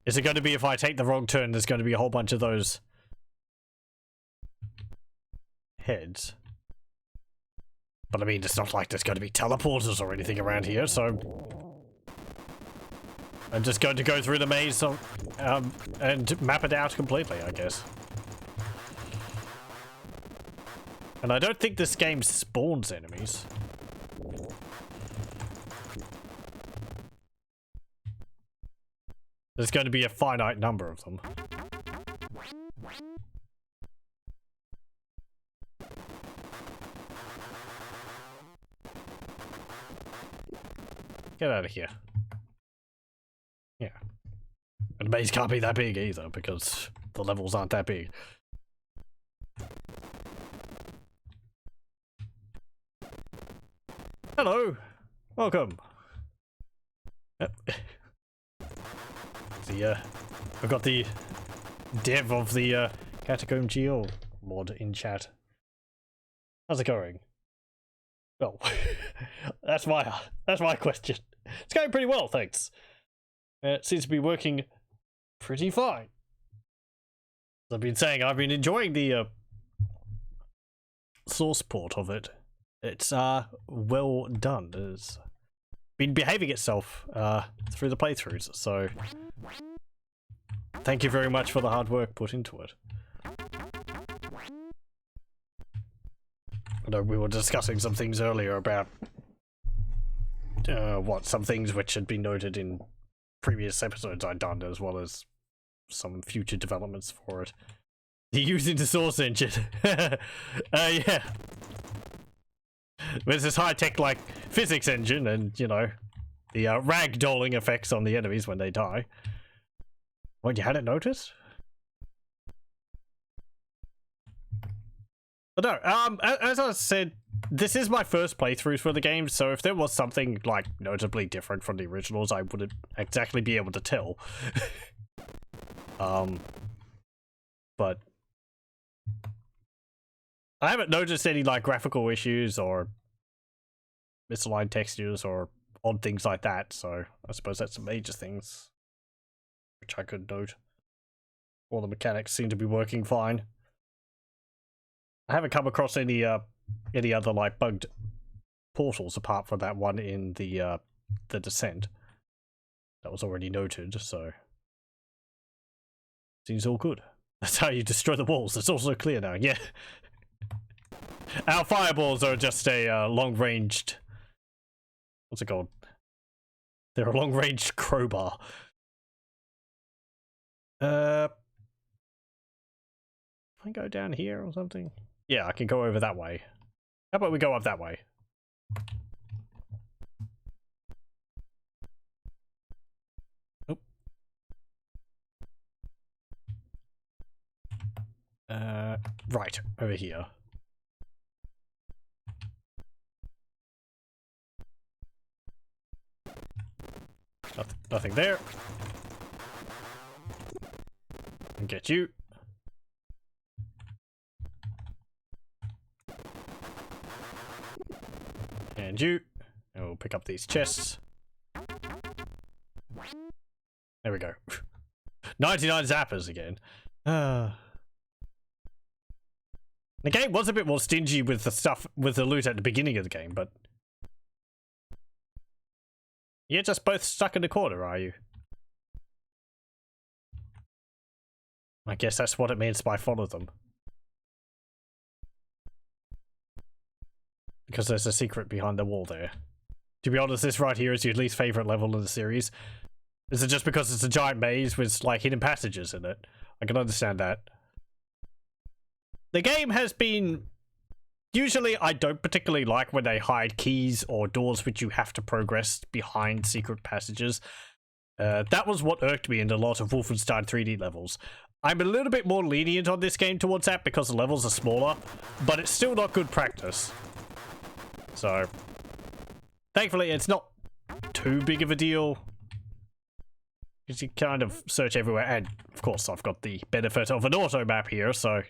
A: Is it going to be if I take the wrong turn, there's going to be a whole bunch of those heads? But I mean, it's not like there's going to be teleporters or anything around here, so... I'm just going to go through the maze and map it out completely, I guess. And I don't think this game spawns enemies. There's going to be a finite number of them. Get out of here. Yeah. And the maze can't be that big either, because the levels aren't that big. Hello! Welcome! Yep. I've got the dev of the Catacomb Geo mod in chat. How's it going? Well, that's my question. It's going pretty well, thanks. It seems to be working pretty fine. As I've been saying, I've been enjoying the source port of it. It's well done. It's been behaving itself through the playthroughs, so thank you very much for the hard work put into it. I know we were discussing some things earlier about some things which had been noted in previous episodes I'd done, as well as some future developments for it. Using the source engine. Yeah. There's this high-tech, like, physics engine, and, you know, the ragdolling effects on the enemies when they die. What, you hadn't noticed? But no, as I said, this is my first playthrough for the game, so if there was something, like, notably different from the originals, I wouldn't exactly be able to tell. But I haven't noticed any, like, graphical issues or misaligned textures or odd things like that, so I suppose that's some major things which I could note. All the mechanics seem to be working fine. I haven't come across any other, like, bugged portals apart from that one in the Descent. That was already noted, so seems all good. That's how you destroy the walls. It's also clear now, yeah. Our fireballs are just a long-ranged... What's it called? They're a long-ranged crowbar. Can I go down here or something? Yeah, I can go over that way. How about we go up that way? Nope. Right, over here. Nothing there. And get you. And you. And we'll pick up these chests. There we go. 99 zappers again. The game was a bit more stingy with the stuff, with the loot at the beginning of the game, but You're just both stuck in the corner, are you? I guess that's what it means by follow them. Because there's a secret behind the wall there. To be honest, this right here is your least favorite level in the series. Is it just because it's a giant maze with, like, hidden passages in it? I can understand that. The game has been... Usually, I don't particularly like when they hide keys or doors which you have to progress behind secret passages. That was what irked me in a lot of Wolfenstein 3D levels. I'm a little bit more lenient on this game towards that because the levels are smaller, but it's still not good practice. So, thankfully, it's not too big of a deal. Because you kind of search everywhere, and of course I've got the benefit of an auto map here, so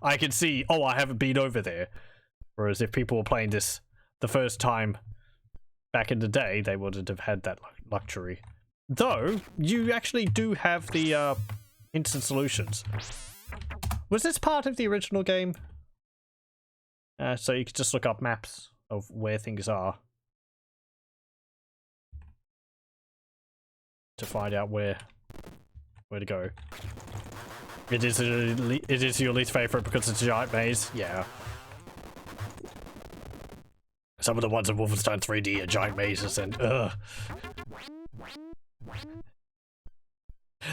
A: I can see, oh, I haven't been over there. Whereas if people were playing this the first time back in the day, they wouldn't have had that luxury. Though, you actually do have the instant solutions. Was this part of the original game? So you could just look up maps of where things are. To find out where to go. It is your least favorite because it's a giant maze. Yeah. Some of the ones in Wolfenstein 3D are giant mazes and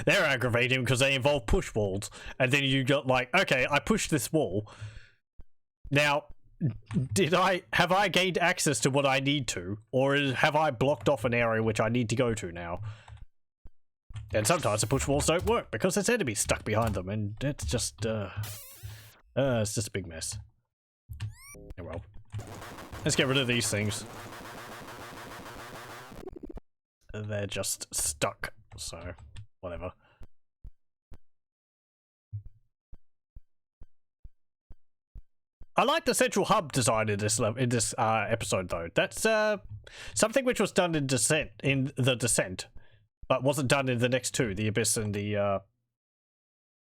A: they're aggravating because they involve push walls, and then you got like, okay, I pushed this wall. Now, have I gained access to what I need to, or have I blocked off an area which I need to go to now? And sometimes the push walls don't work because there's enemies stuck behind them, and it's just a big mess. Oh well. Let's get rid of these things. They're just stuck, so whatever. I like the central hub design in this episode, though. That's something which was done in the Descent, but wasn't done in the next two, the Abyss and the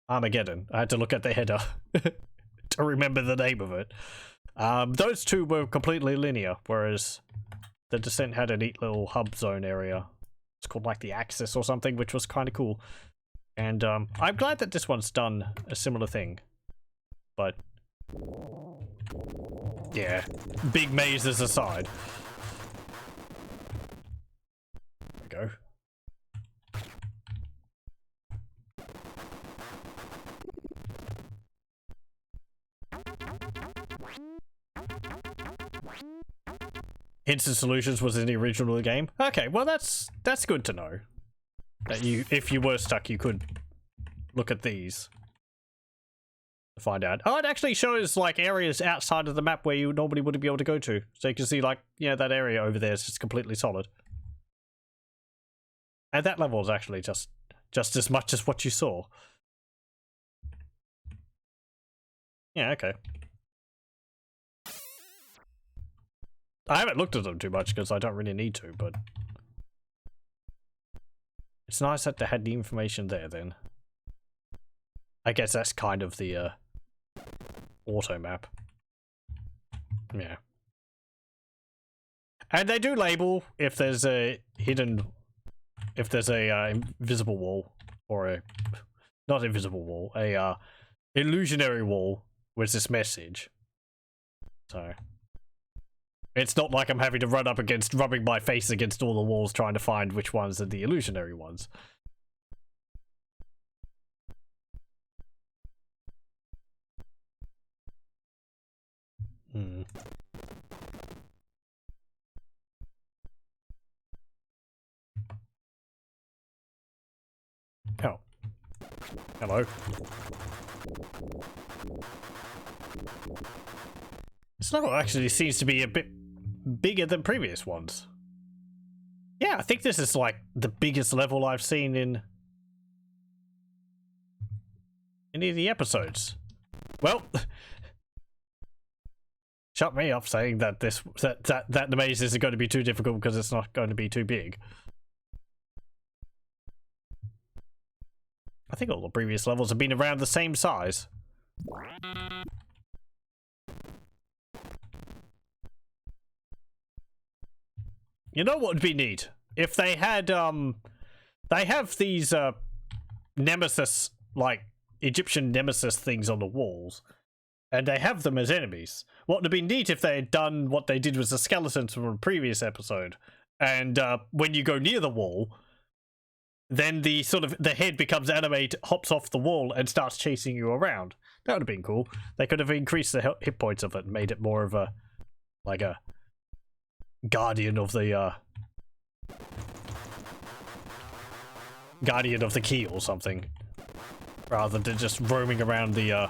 A: Armageddon. I had to look at the header to remember the name of it. Those two were completely linear, whereas the Descent had a neat little hub zone area. It's called like the Axis or something, which was kind of cool. And I'm glad that this one's done a similar thing. But yeah, big mazes aside. There we go. Instant solutions was in the original game. Okay, well that's good to know. That if you were stuck, you could look at these to find out. Oh, it actually shows like areas outside of the map where you normally wouldn't be able to go to. So you can see like, yeah, that area over there is just completely solid. And that level is actually just as much as what you saw. Yeah, okay. I haven't looked at them too much because I don't really need to, but it's nice that they had the information there then. I guess that's kind of the auto map. Yeah. And they do label if there's a invisible wall, or a not invisible wall, a illusionary wall with this message. So it's not like I'm having to rubbing my face against all the walls trying to find which ones are the illusionary ones. Hmm. Oh. Hello. This level actually seems to be a bit bigger than previous ones. Yeah, I think this is like the biggest level I've seen in any of the episodes. Well, shut me up saying that that the maze isn't going to be too difficult because it's not going to be too big. I think all the previous levels have been around the same size. You know what would be neat? if they had they have these Nemesis, like Egyptian Nemesis things on the walls, and they have them as enemies. What would have been neat if they had done what they did with the skeletons from a previous episode, and when you go near the wall, then the head becomes animate, hops off the wall, and starts chasing you around. That would have been cool. They could have increased the hit points of it and made it more of a, like a guardian of the key or something, rather than just roaming around the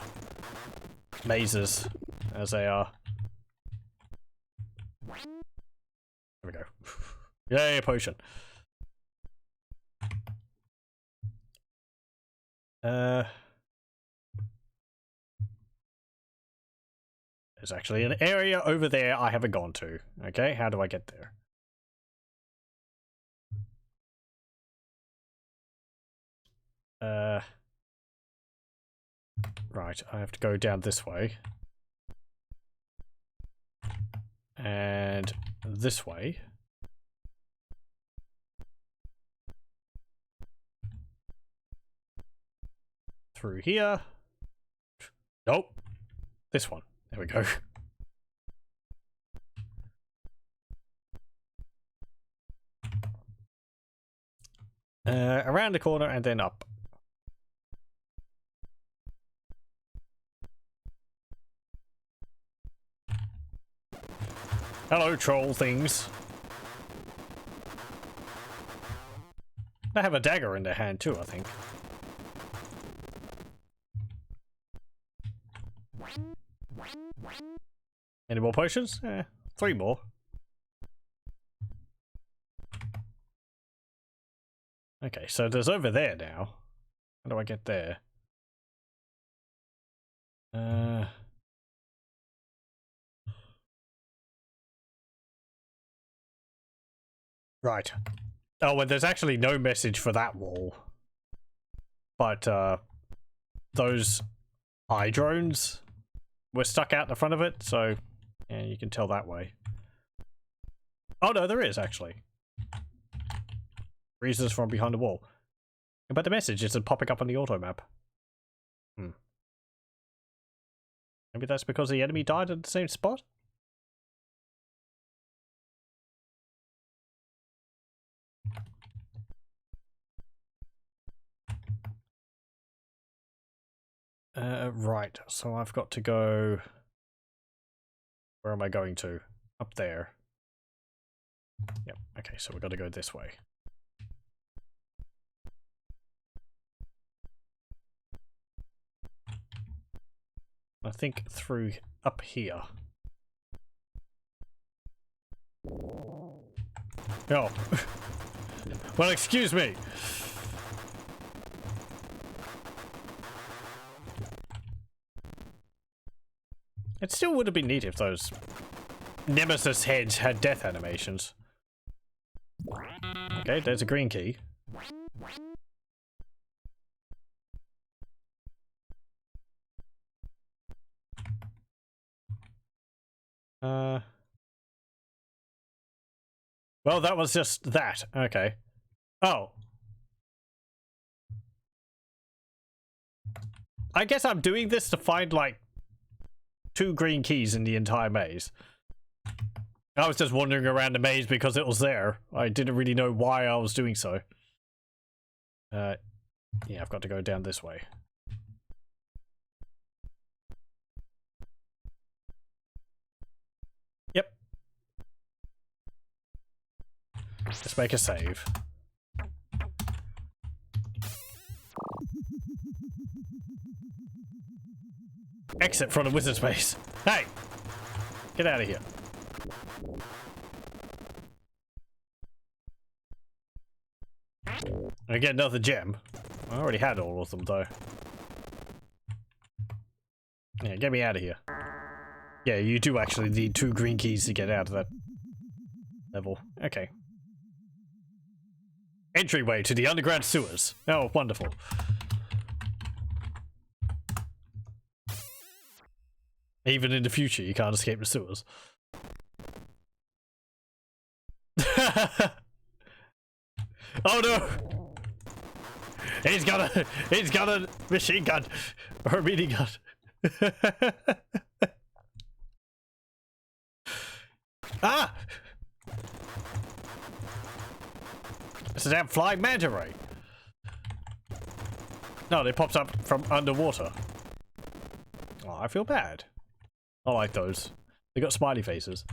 A: mazes as they are. There we go. Yay, a potion. There's actually an area over there I haven't gone to. Okay, how do I get there? Right, I have to go down this way. And this way. Through here. Nope. This one. There we go. Around the corner and then up. Hello, troll things. They have a dagger in their hand too, I think. Any more potions? 3 more. Okay, so there's over there now. How do I get there? Right. Oh, well, there's actually no message for that wall. But, those eye drones were stuck out the front of it, so yeah, you can tell that way. Oh no, there is actually. Reasons from behind the wall. But the message isn't popping up on the auto map. Maybe that's because the enemy died at the same spot? Right, so I've got to go... Where am I going to? Up there. Yep, okay, so we've got to go this way. I think through up here. Oh. Well, excuse me. It still would have been neat if those Nemesis heads had death animations. Okay, there's a green key. Well, that was just that. Okay. Oh. I guess I'm doing this to find, like, 2 green keys in the entire maze. I was just wandering around the maze because it was there. I didn't really know why I was doing so. Yeah, I've got to go down this way. Yep. Let's make a save. Exit from the wizard space. Hey! Get out of here. I get another gem. I already had all of them though. Yeah, get me out of here. Yeah, you do actually need 2 green keys to get out of that level. Okay. Entryway to the underground sewers. Oh, wonderful. Even in the future, you can't escape the sewers. Oh no! He's got a machine gun or a minigun. Ah! It's a damn flying manta ray. No, it pops up from underwater. Oh, I feel bad. I like those. They got smiley faces.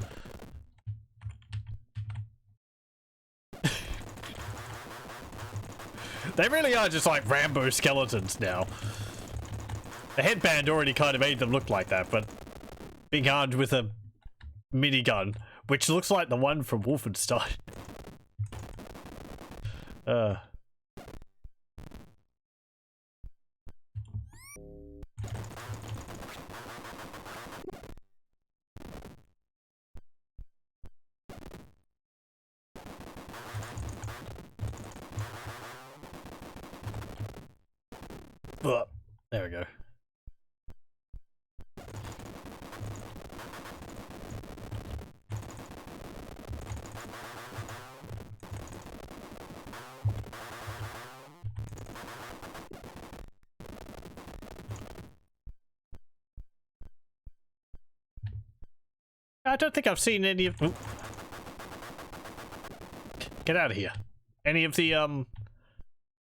A: They really are just like Rambo skeletons now. The headband already kind of made them look like that, but being armed with a minigun, which looks like the one from Wolfenstein. There we go. I don't think I've seen any of... Ooh. Get out of here. Any of the,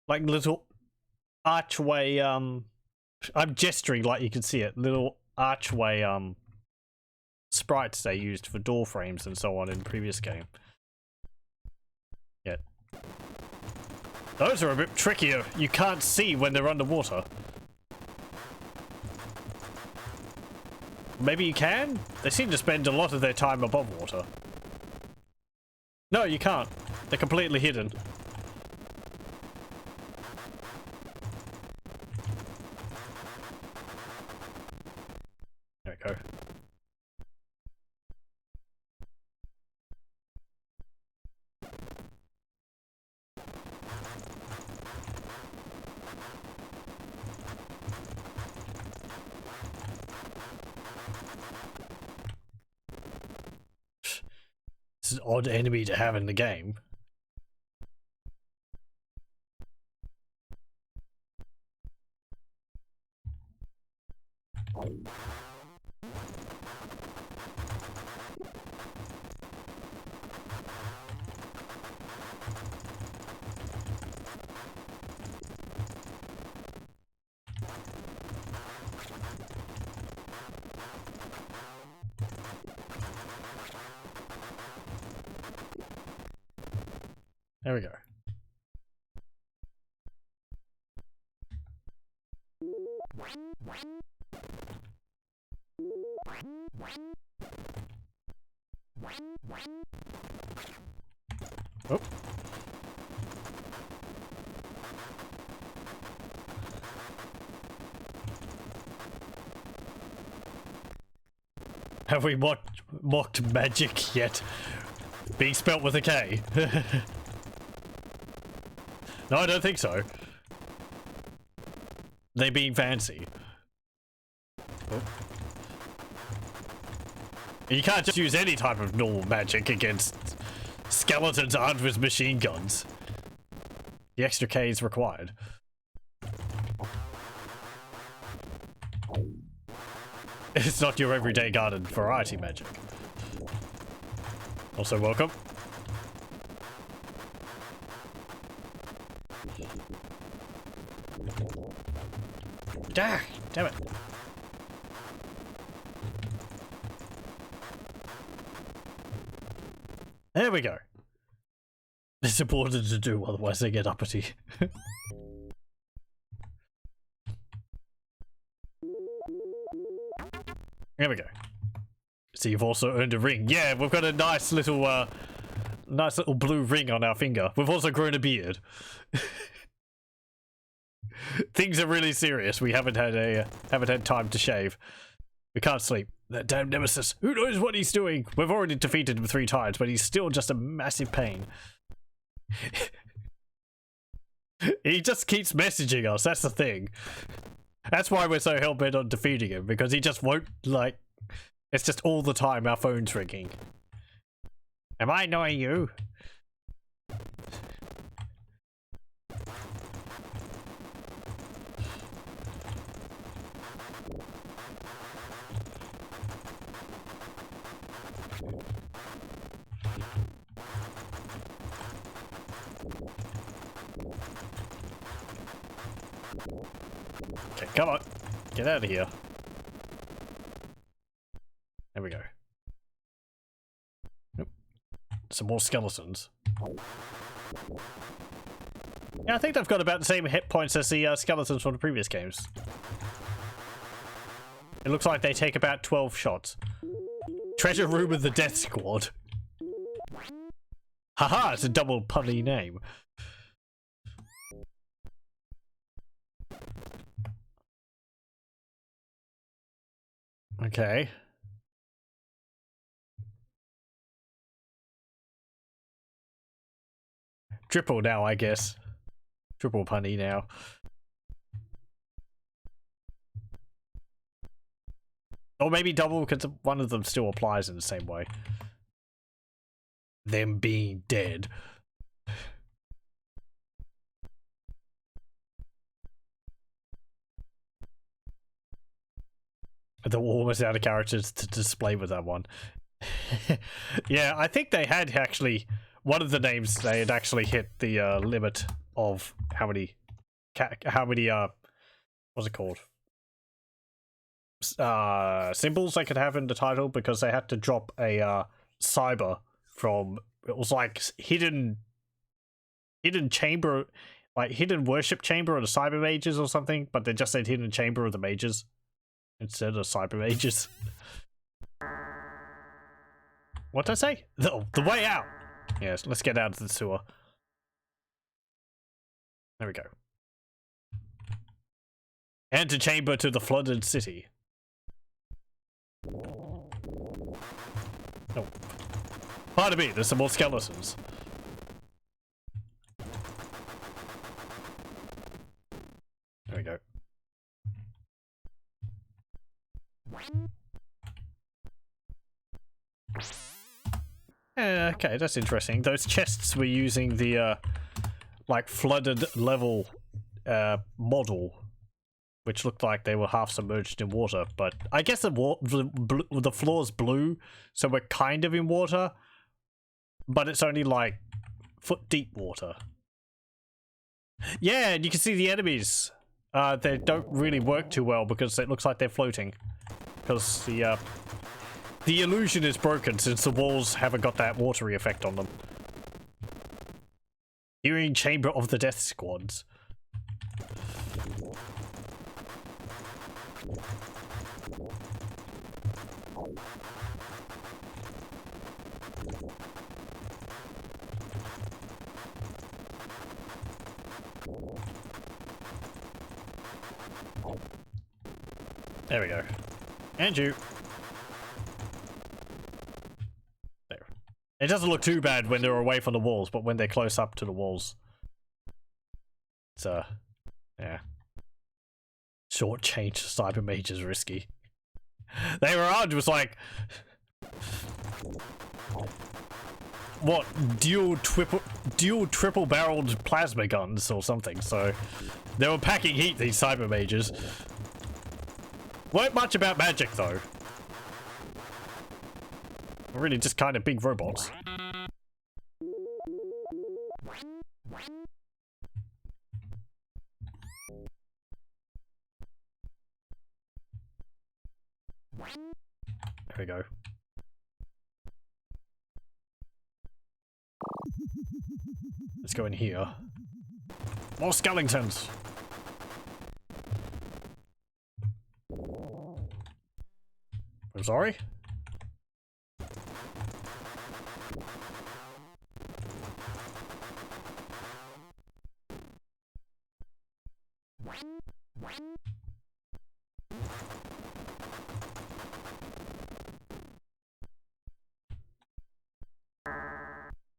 A: like little archway, I'm gesturing like you can see it. Little archway, sprites they used for door frames and so on in the previous game. Yeah. Those are a bit trickier. You can't see when they're underwater. Maybe you can? They seem to spend a lot of their time above water. No, you can't. They're completely hidden. There we go. This is an odd enemy to have in the game. There we go. Oh. Have we mocked magic yet? Being spelt with a K. No, I don't think so. They being fancy. Oh. You can't just use any type of normal magic against skeletons armed with machine guns. The extra K is required. It's not your everyday garden variety magic. Also welcome. Ah, damn it. There we go. It's important to do, otherwise they get uppity. There we go. So you've also earned a ring. Yeah, we've got a nice little blue ring on our finger. We've also grown a beard. Things are really serious. We haven't had time to shave. We can't sleep. That damn Nemesis. Who knows what he's doing? We've already defeated him 3 times, but he's still just a massive pain. He just keeps messaging us. That's the thing. That's why we're so hell-bent on defeating him, because he just won't, like... It's just all the time our phone's ringing. Am I annoying you? Okay, come on. Get out of here. There we go. Nope. Some more skeletons. Yeah, I think they've got about the same hit points as the skeletons from the previous games. It looks like they take about 12 shots. Treasure Room of the Death Squad. Haha, it's a double punny name. Okay. Triple now, I guess. Triple punny now. Or maybe double, because one of them still applies in the same way. Them being dead. They're almost out of characters to display with that one. Yeah, I think they had actually... One of the names, they had actually hit the limit of how many... what's it called? Symbols they could have in the title, because they had to drop a cyber from... It was like hidden chamber... Like hidden worship chamber of the cyber mages or something, but they just said hidden chamber of the mages instead of cyber mages. What did I say? The way out! Yes, let's get out of the sewer. There we go. Enter chamber to the flooded city. Oh. Pardon me, there's some more skeletons. There we go. Okay, that's interesting. Those chests were using the like flooded level model, which looked like they were half submerged in water. But I guess the floor's blue, so we're kind of in water, but it's only like foot deep water. Yeah, and you can see the enemies. They don't really work too well because it looks like they're floating, because the illusion is broken since the walls haven't got that watery effect on them. Hearing Chamber of the Death Squads. There we go. And you. There. It doesn't look too bad when they're away from the walls, but when they're close up to the walls, it's yeah. Short change cyber mage is risky. They were armed with like what, dual triple barreled plasma guns or something, so they were packing heat, these cyber mages. Weren't much about magic though. Really just kind of big robots. There we go. Let's go in here. More skeletons. I'm sorry?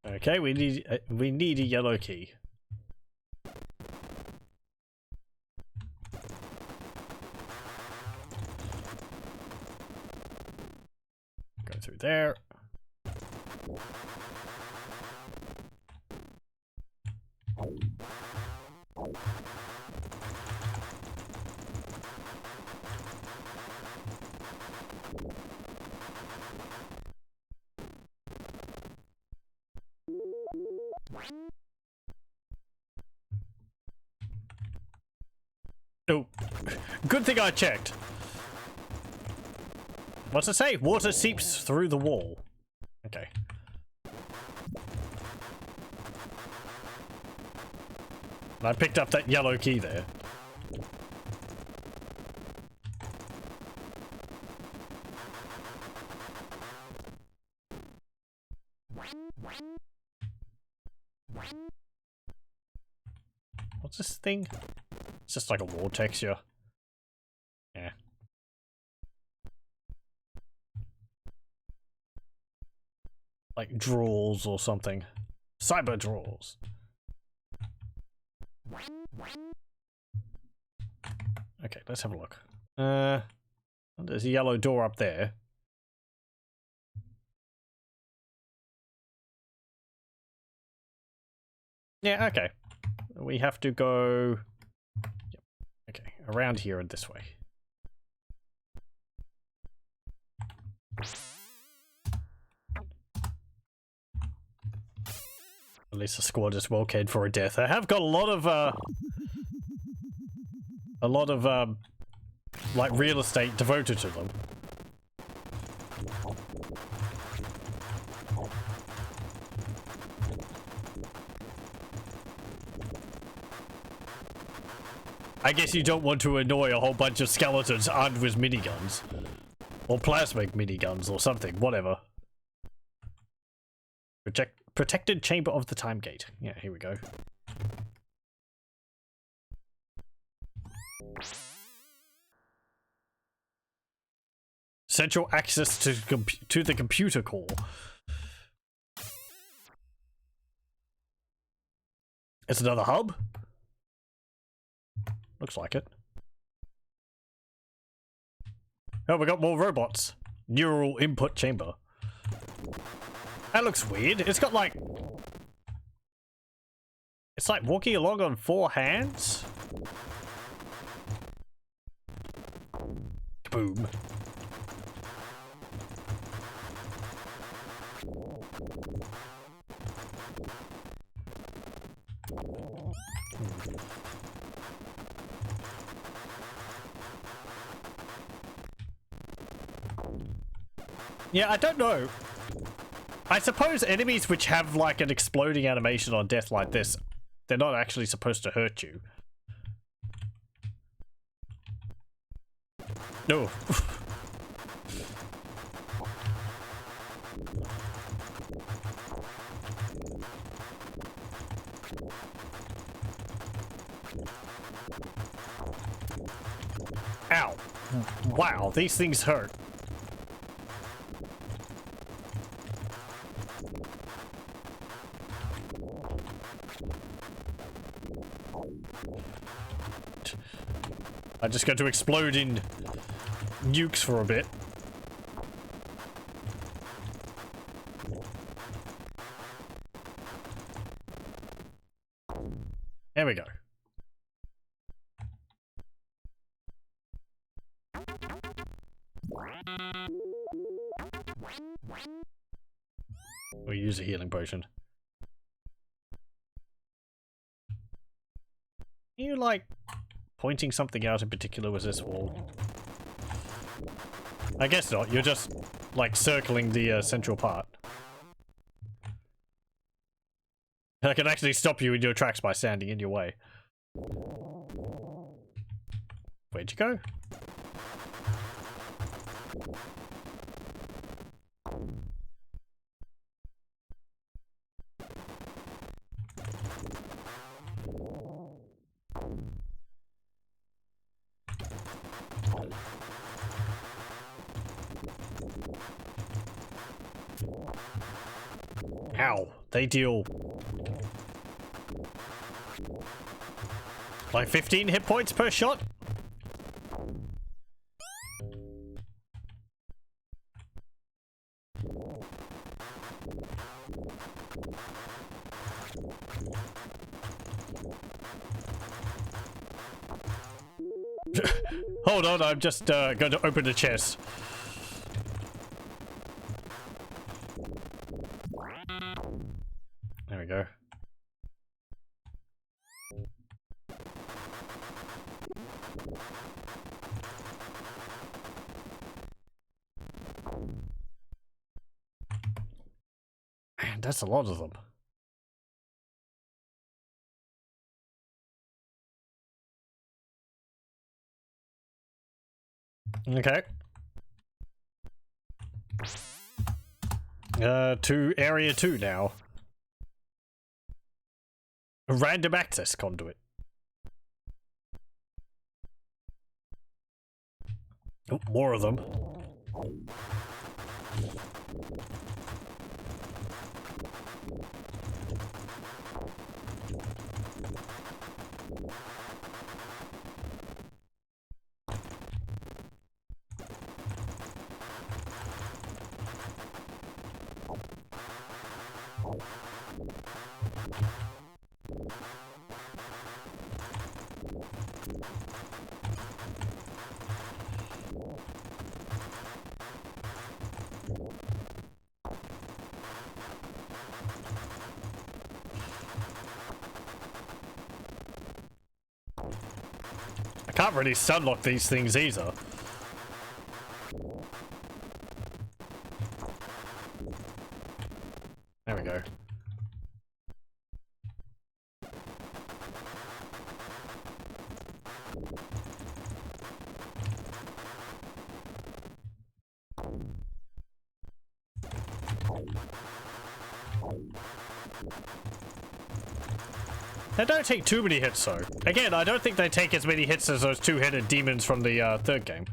A: Okay, we need a yellow key. Go through there. Oh, good thing I checked. What's it say? Water seeps through the wall. Okay. And I picked up that yellow key there. What's this thing? It's just like a wall texture. Yeah. Like drawers or something. Cyber drawers. Okay, let's have a look. There's a yellow door up there. Yeah, okay. We have to go... Yep. Okay, around here and this way. At least the squad is well cared for a death. I have got a lot of like real estate devoted to them. I guess you don't want to annoy a whole bunch of skeletons armed with miniguns. Or plasmic miniguns or something, whatever. Protected chamber of the time gate. Yeah, here we go. Central access to the computer core. It's another hub? Looks like it. Oh, we got more robots. Neural input chamber. That looks weird. It's got like... It's like walking along on 4 hands. Boom. Yeah, I don't know. I suppose enemies which have like an exploding animation on death like this, they're not actually supposed to hurt you. No. Ow. Wow, these things hurt. I just got to explode in nukes for a bit. There we go. We'll use a healing potion. You like pointing something out in particular with this wall? I guess not. You're just like circling the central part. I can actually stop you in your tracks by standing in your way. Where'd you go? Ow, they deal like 15 hit points per shot? Hold on, I'm just going to open the chest. There we go. Man, that's a lot of them. Okay. To area 2 now. A random access conduit. Oh, more of them. I can't really sunlock these things either. There we go. They don't take too many hits though. Again, I don't think they take as many hits as those two-headed demons from the third game.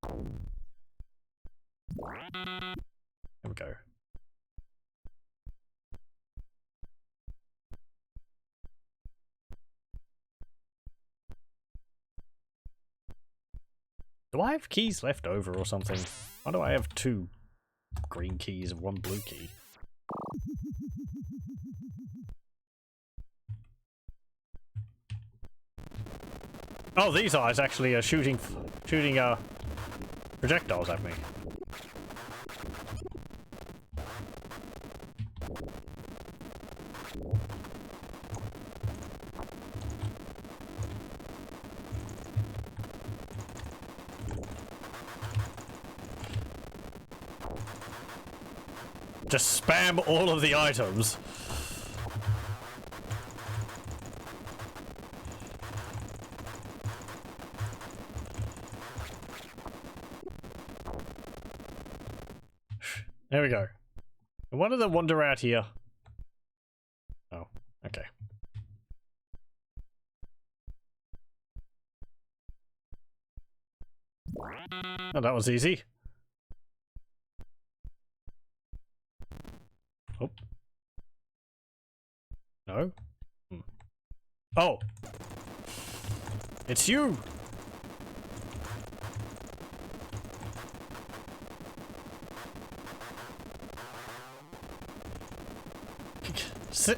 A: There we go. Do I have keys left over or something? Why do I have 2 green keys and 1 blue key? Oh, these eyes actually are shooting projectiles at me. Just spam all of the items. There we go. One of them wander out here. Oh, okay. Oh, that was easy. Oh. No? Hmm. Oh! It's you!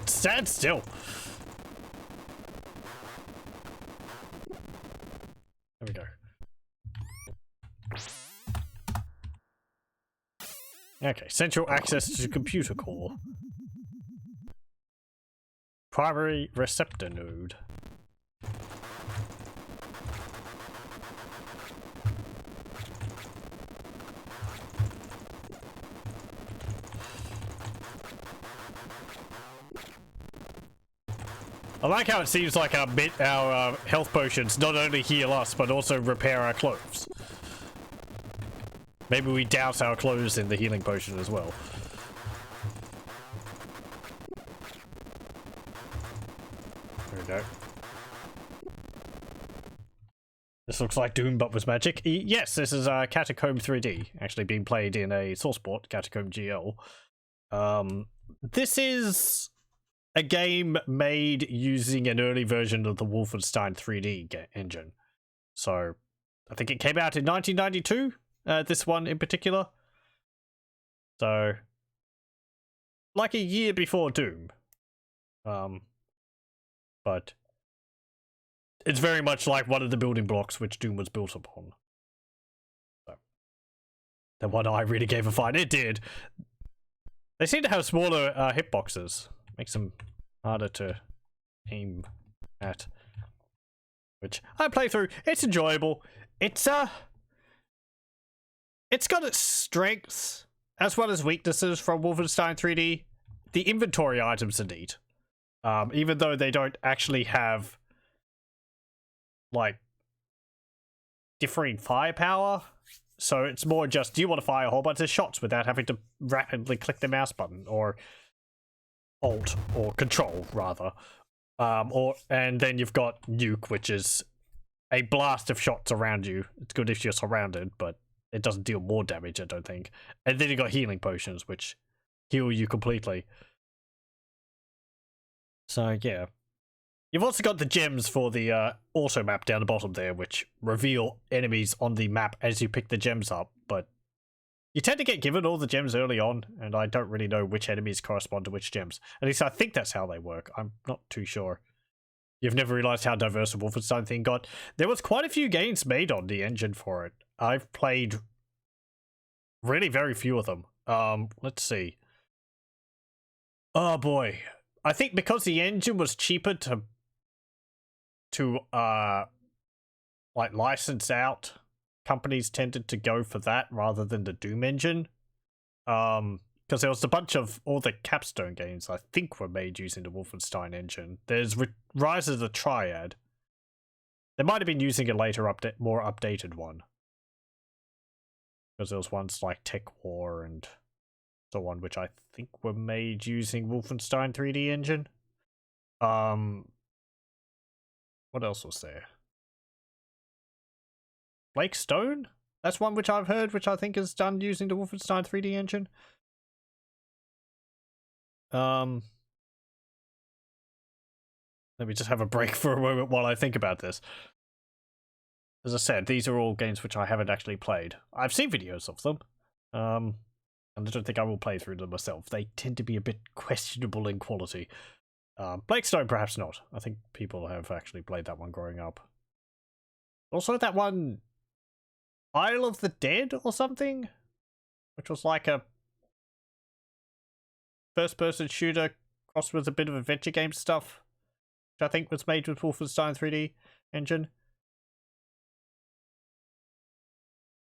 A: Stand still! There we go. Okay, central access to computer core. Primary receptor node. I like how it seems like our health potions not only heal us, but also repair our clothes. Maybe we douse our clothes in the healing potion as well. There we go. This looks like Doom, but with magic. Yes, this is Catacomb 3D, actually being played in a source port, Catacomb GL. This is a game made using an early version of the Wolfenstein 3D engine. So, I think it came out in 1992, this one in particular. So, like a year before Doom. But it's very much like one of the building blocks which Doom was built upon. So, the one I really gave a fight. It did. They seem to have smaller hitboxes. Makes them harder to aim at. Which I play through. It's enjoyable. It's got its strengths as well as weaknesses from Wolfenstein 3D. The inventory items are neat. Even though they don't actually have like differing firepower. So it's more just, do you want to fire a whole bunch of shots without having to rapidly click the mouse button or Alt or Control rather. And then you've got Nuke, which is a blast of shots around you. It's good if you're surrounded, but it doesn't deal more damage, I don't think. And then you've got healing potions, which heal you completely. So yeah. You've also got the gems for the auto map down the bottom there, which reveal enemies on the map as you pick the gems up, but you tend to get given all the gems early on, and I don't really know which enemies correspond to which gems. At least I think that's how they work. I'm not too sure. You've never realized how diverse the Wolfenstein thing got. There was quite a few games made on the engine for it. I've played really very few of them. Let's see. Oh boy. I think because the engine was cheaper to like license out, companies tended to go for that rather than the Doom engine. Because there was a bunch of all the Capstone games I think were made using the Wolfenstein engine. There's Rise of the Triad. They might have been using a later more updated one. Because there was ones like Tech War and so on, which I think were made using Wolfenstein 3D engine. What else was there? Blake Stone? That's one which I've heard, which I think is done using the Wolfenstein 3D engine. Let me just have a break for a moment while I think about this. As I said, these are all games which I haven't actually played. I've seen videos of them. And I don't think I will play through them myself. They tend to be a bit questionable in quality. Blake Stone, perhaps not. I think people have actually played that one growing up. Also, that one, Isle of the Dead or something? Which was like a first-person shooter crossed with a bit of adventure game stuff. Which I think was made with Wolfenstein 3D engine.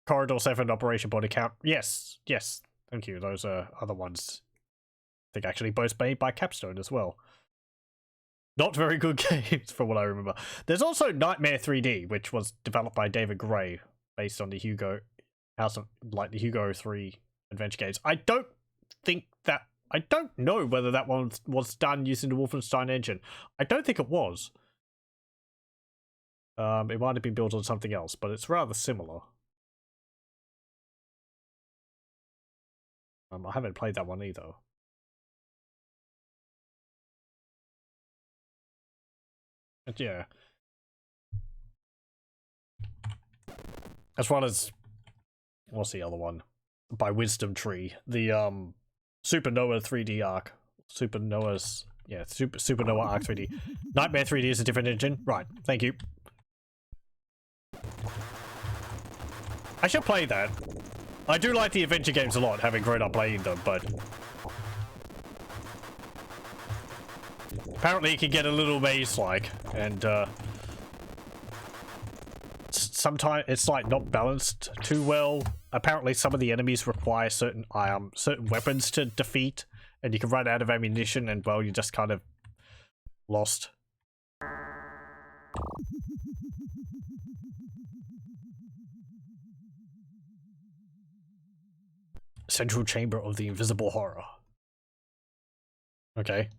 A: Corridor 7, Operation Body Count. Yes, yes. Thank you. Those are other ones. I think actually both made by Capstone as well. Not very good games from what I remember. There's also Nightmare 3D, which was developed by David Gray, based on the Hugo the Hugo 3 adventure games. I don't know whether that one was done using the Wolfenstein engine. I don't think it was. It might have been built on something else, but it's rather similar. I haven't played that one either. But yeah. As well as, what's the other one? By Wisdom Tree. The Supernova 3D Arc. Supernova Arc 3D. Nightmare 3D is a different engine. Right, thank you. I should play that. I do like the adventure games a lot, having grown up playing them, but apparently it can get a little maze-like, and sometimes it's like not balanced too well. Apparently some of the enemies require certain weapons to defeat, and you can run out of ammunition, and well, you're just kind of lost. Central Chamber of the Invisible Horror. Okay.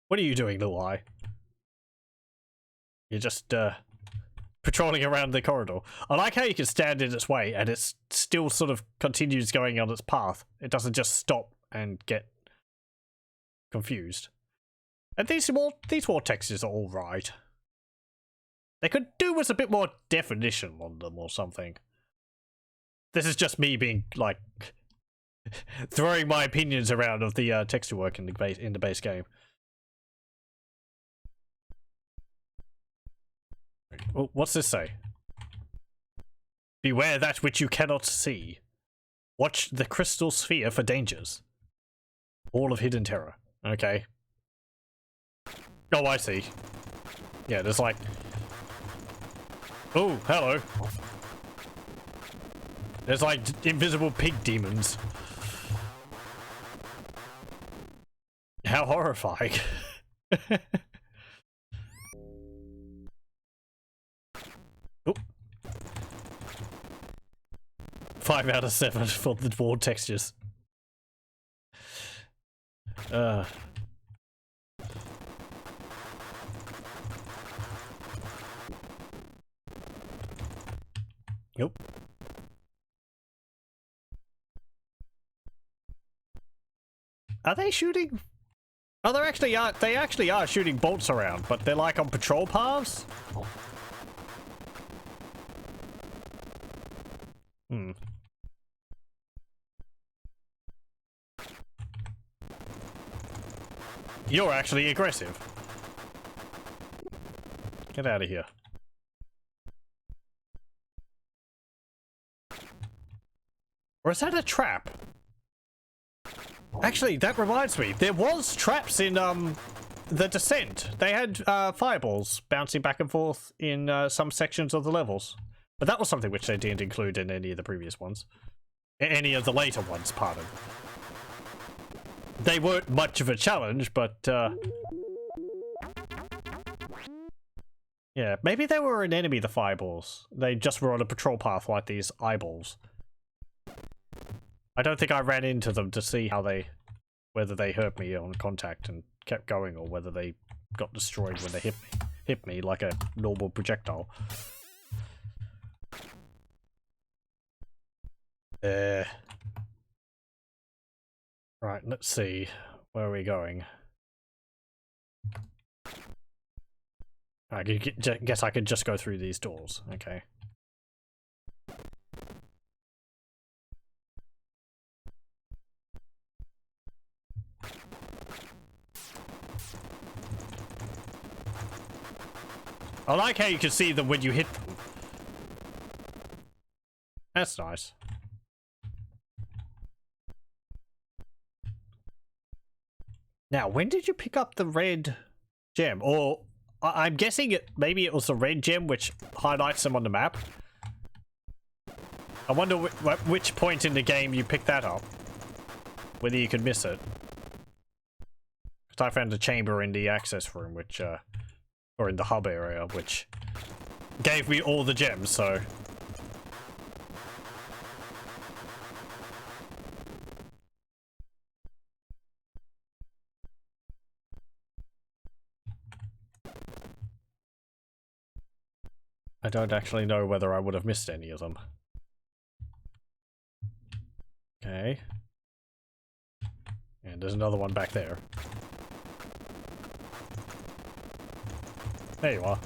A: What are you doing, little eye? You're just, patrolling around the corridor. I like how you can stand in its way, and it still sort of continues going on its path. It doesn't just stop and get confused. And these wall textures are alright. They could do with a bit more definition on them or something. This is just me being, like, throwing my opinions around of the texture work in the base game. Oh, what's this say? Beware that which you cannot see. Watch the crystal sphere for dangers. All of hidden terror. Okay. Oh, I see. Yeah, there's like... Oh, hello. There's like invisible pig demons. How horrifying. Oh. 5 out of 7 for the wall textures. Nope. Are they shooting? Oh, they actually are shooting bolts around, but they're like on patrol paths? Hmm. You're actually aggressive. Get out of here. Or is that a trap? Actually, that reminds me. There was traps in, the Descent. They had, fireballs bouncing back and forth in, some sections of the levels. But that was something which they didn't include in any of the previous ones. Any of the later ones, pardon. They weren't much of a challenge, but, yeah, maybe they were an enemy, the fireballs. They just were on a patrol path like these eyeballs. I don't think I ran into them to see how whether they hurt me on contact and kept going, or whether they got destroyed when they hit me like a normal projectile. Right, let's see. Where are we going? I guess I could just go through these doors. Okay. I like how you can see them when you hit them. That's nice. Now, when did you pick up the red gem? Or, I'm guessing maybe it was the red gem which highlights them on the map. I wonder which point in the game you picked that up. Whether you could miss it. Because I found a chamber in the access room, which, or in the hub area, which gave me all the gems, so... I don't actually know whether I would have missed any of them. Okay. And there's another one back there. There you are.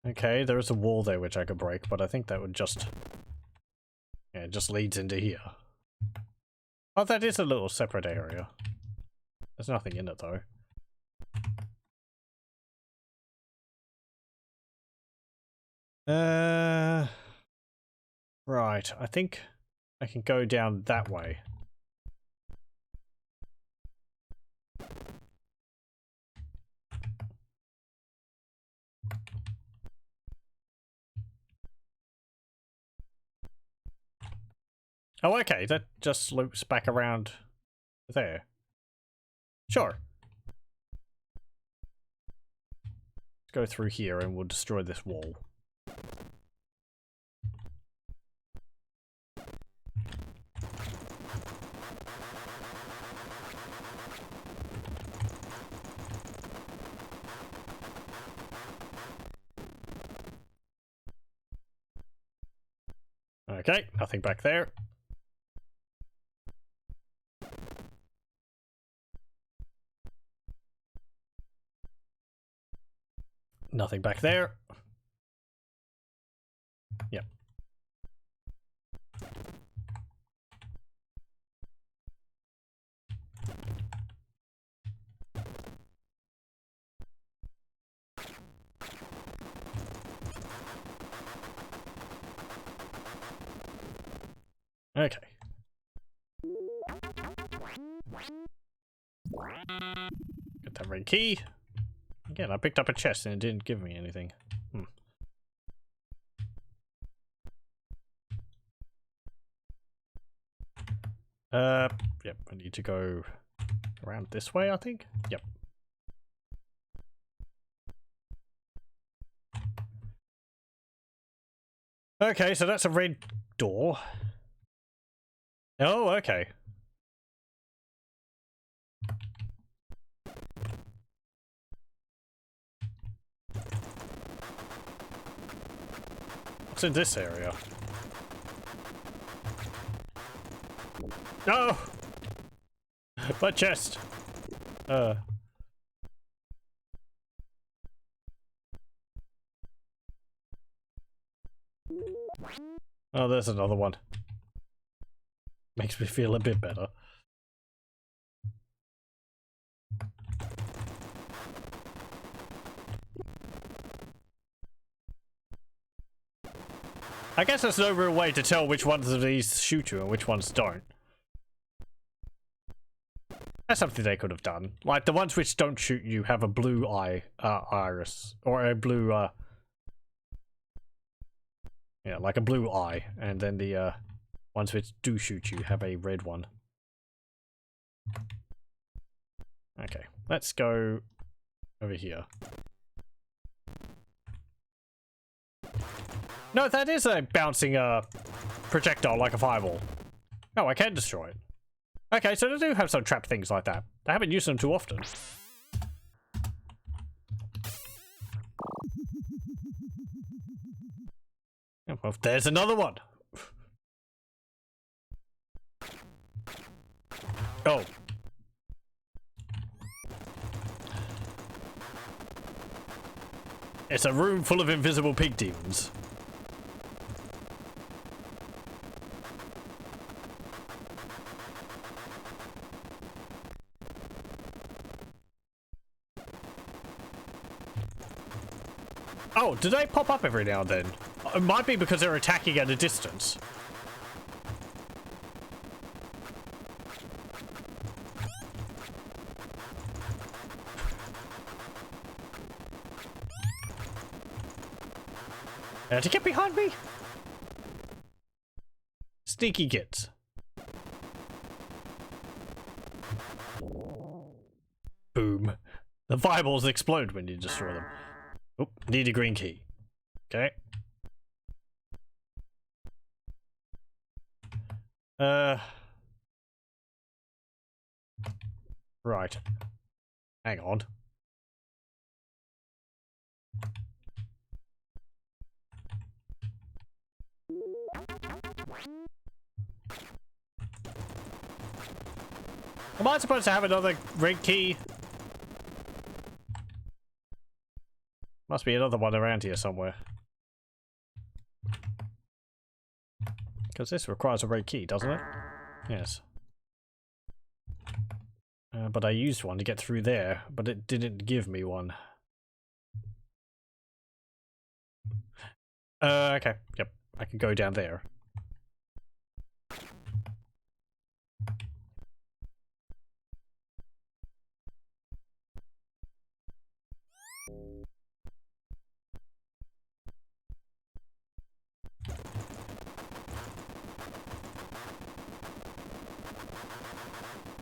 A: Okay, there is a wall there which I could break, but I think that would just... Yeah, it just leads into here. Oh, that is a little separate area. There's nothing in it, though. Right, I think I can go down that way. Oh, okay, that just loops back around there. Sure. Let's go through here and we'll destroy this wall. Okay, nothing back there. Nothing back there. Yep. Okay. Get that red key. Again, I picked up a chest and it didn't give me anything. Yep, I need to go around this way, I think. Yep. Okay, so that's a red door. Oh, okay. What's in this area? No! My chest! Oh, there's another one. Makes me feel a bit better. I guess there's no real way to tell which ones of these shoot you and which ones don't. That's something they could have done. Like, the ones which don't shoot you have a blue iris. Or a blue, yeah, like a blue eye. And then the, ones which do shoot you have a red one. Okay, let's go over here. No, that is a bouncing, projectile like a fireball. Oh, I can destroy it. Okay, so they do have some trapped things like that. I haven't used them too often. Oh, well, there's another one. Oh. It's a room full of invisible pig demons. Oh, do they pop up every now and then? It might be because they're attacking at a distance. To get behind me! Sneaky gits. Boom. The fireballs explode when you destroy them. Oh, need a green key. Okay. Right. Hang on. Am I supposed to have another red key? Must be another one around here somewhere. Because this requires a red key, doesn't it? Yes. But I used one to get through there, but it didn't give me one. Okay. Yep. I can go down there.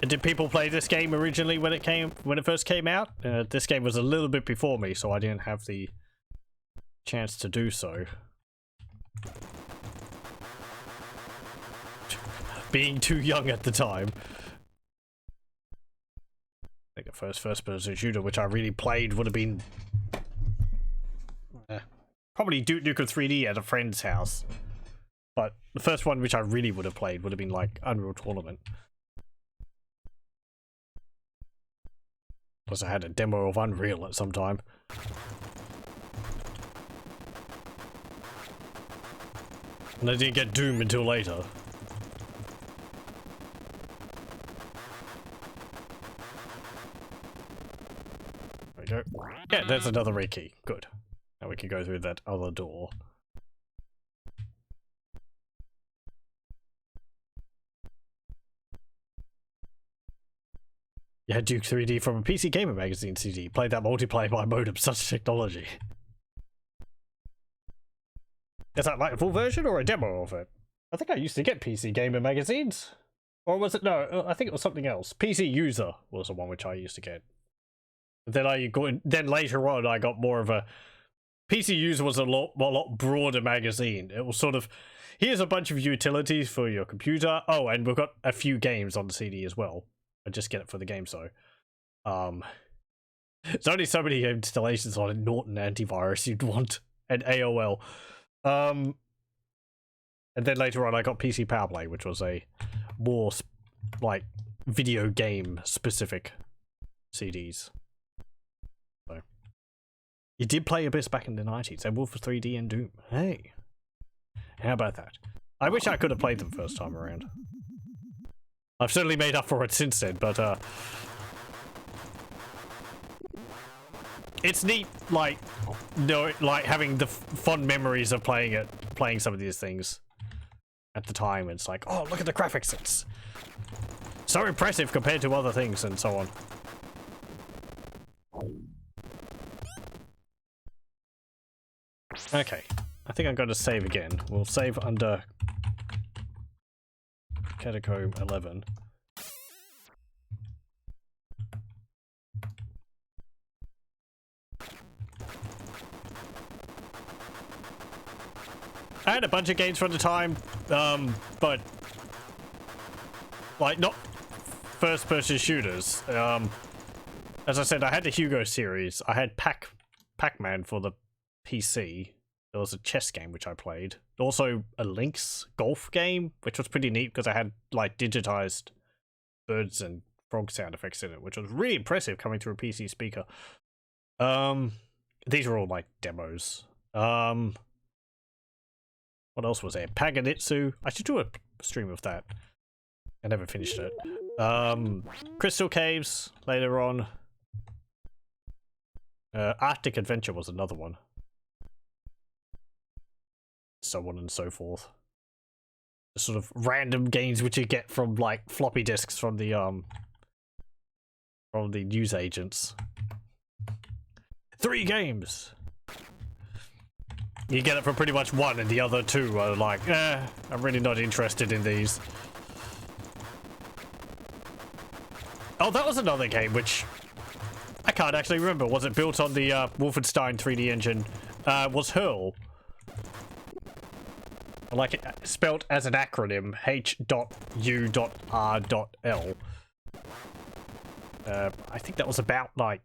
A: Did people play this game originally when it first came out? This game was a little bit before me, so I didn't have the chance to do so. Being too young at the time. I think the first person shooter which I really played would have been probably Duke Nukem 3D at a friend's house. But the first one which I really would have played would have been like Unreal Tournament. Plus I had a demo of Unreal at some time. And I didn't get Doom until later. There we go. Yeah, there's another ray key. Good. Now we can go through that other door. You had Duke 3D from a PC Gamer Magazine CD. Played that multiplayer by modem. Such technology. Is that like a full version or a demo of it? I think I used to get PC Gamer magazines. Or was it? No, I think it was something else. PC User was the one which I used to get. Then later on I got more of a... PC User was a lot broader magazine. It was sort of, here's a bunch of utilities for your computer. Oh, and we've got a few games on the CD as well. I just get it for the games though. There's only so many installations on a Norton antivirus you'd want. And AOL. And then later on I got PC Powerplay, which was a more like video game specific CDs. So you did play Abyss back in the 90s, and Wolf 3D and Doom. Hey, how about that? I wish I could have played them first time around. I've certainly made up for it since then, but it's neat, like, like having the fond memories of playing some of these things at the time. It's like, oh, look at the graphics, it's so impressive compared to other things and so on. Okay, I think I'm going to save again. We'll save under Catacomb 11. I had a bunch of games from the time, but like not first-person shooters. As I said, I had the Hugo series. I had Pac-Man for the PC. There was a chess game which I played. Also a Lynx golf game, which was pretty neat because I had like digitized birds and frog sound effects in it, which was really impressive coming through a PC speaker. These are all like demos. What else was there? Paganitsu. I should do a stream of that. I never finished it. Crystal Caves later on. Arctic Adventure was another one. So on and so forth. The sort of random games which you get from like floppy disks from the news agents. 3 games. You get it for pretty much one, and the other 2 are like, I'm really not interested in these. Oh, that was another game which I can't actually remember. Was it built on the Wolfenstein 3D engine? Was Hurl. Like it spelt as an acronym, H.U.R.L. I think that was about like,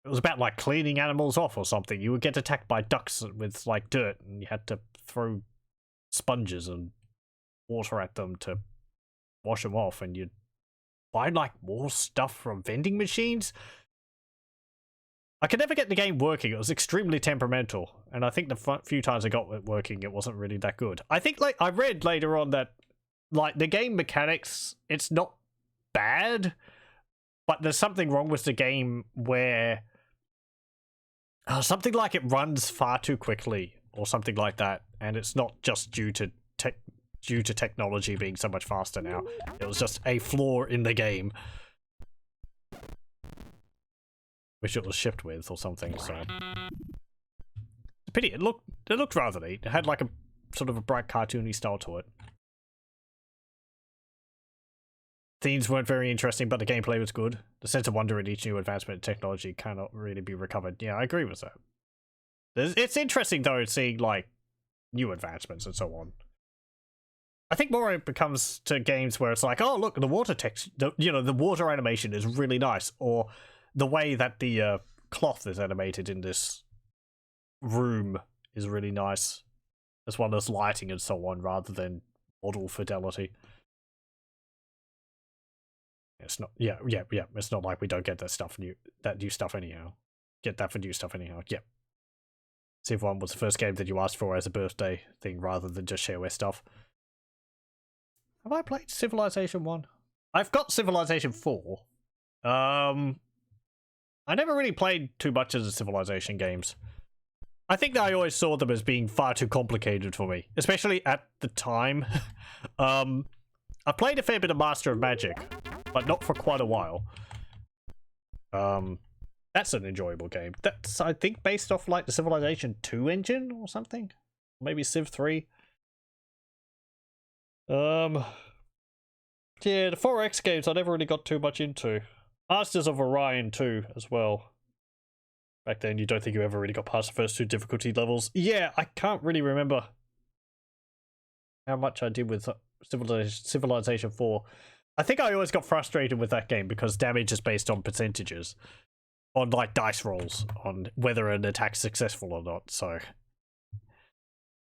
A: it was about like cleaning animals off or something. You would get attacked by ducks with like dirt, and you had to throw sponges and water at them to wash them off, and you'd find like more stuff from vending machines. I could never get the game working. It was extremely temperamental, and I think the few times I got it working, it wasn't really that good. I think, like, I read later on that, like, the game mechanics, it's not bad, but there's something wrong with the game where something like it runs far too quickly, or something like that, and it's not just due to technology being so much faster now. It was just a flaw in the game, which it was shipped with or something. So pity. It looked rather neat. It had like a sort of a bright cartoony style to it. Themes weren't very interesting, but the gameplay was good. The sense of wonder in each new advancement in technology cannot really be recovered. Yeah, I agree with that. It's interesting though, seeing like new advancements and so on. I think more it becomes to games where it's like, oh look, the water text, the water animation is really nice, or the way that the cloth is animated in this room is really nice. as well as lighting and so on, rather than model fidelity. It's not, yeah. It's not like we don't get that new stuff anyhow. Get that for new stuff anyhow. Yep. Civ 1 was the first game that you asked for as a birthday thing, rather than just shareware stuff. Have I played Civilization 1? I've got Civilization 4. I never really played too much of the Civilization games. I think that I always saw them as being far too complicated for me, especially at the time. I played a fair bit of Master of Magic, but not for quite a while. That's an enjoyable game. That's, I think, based off like the Civilization 2 engine or something. Maybe Civ 3. Yeah, the 4X games I never really got too much into. Masters of Orion 2 as well. Back then, you don't think you ever really got past the first 2 difficulty levels. Yeah, I can't really remember how much I did with Civilization 4. I think I always got frustrated with that game because damage is based on percentages. On, like, dice rolls. On whether an attack's successful or not, so...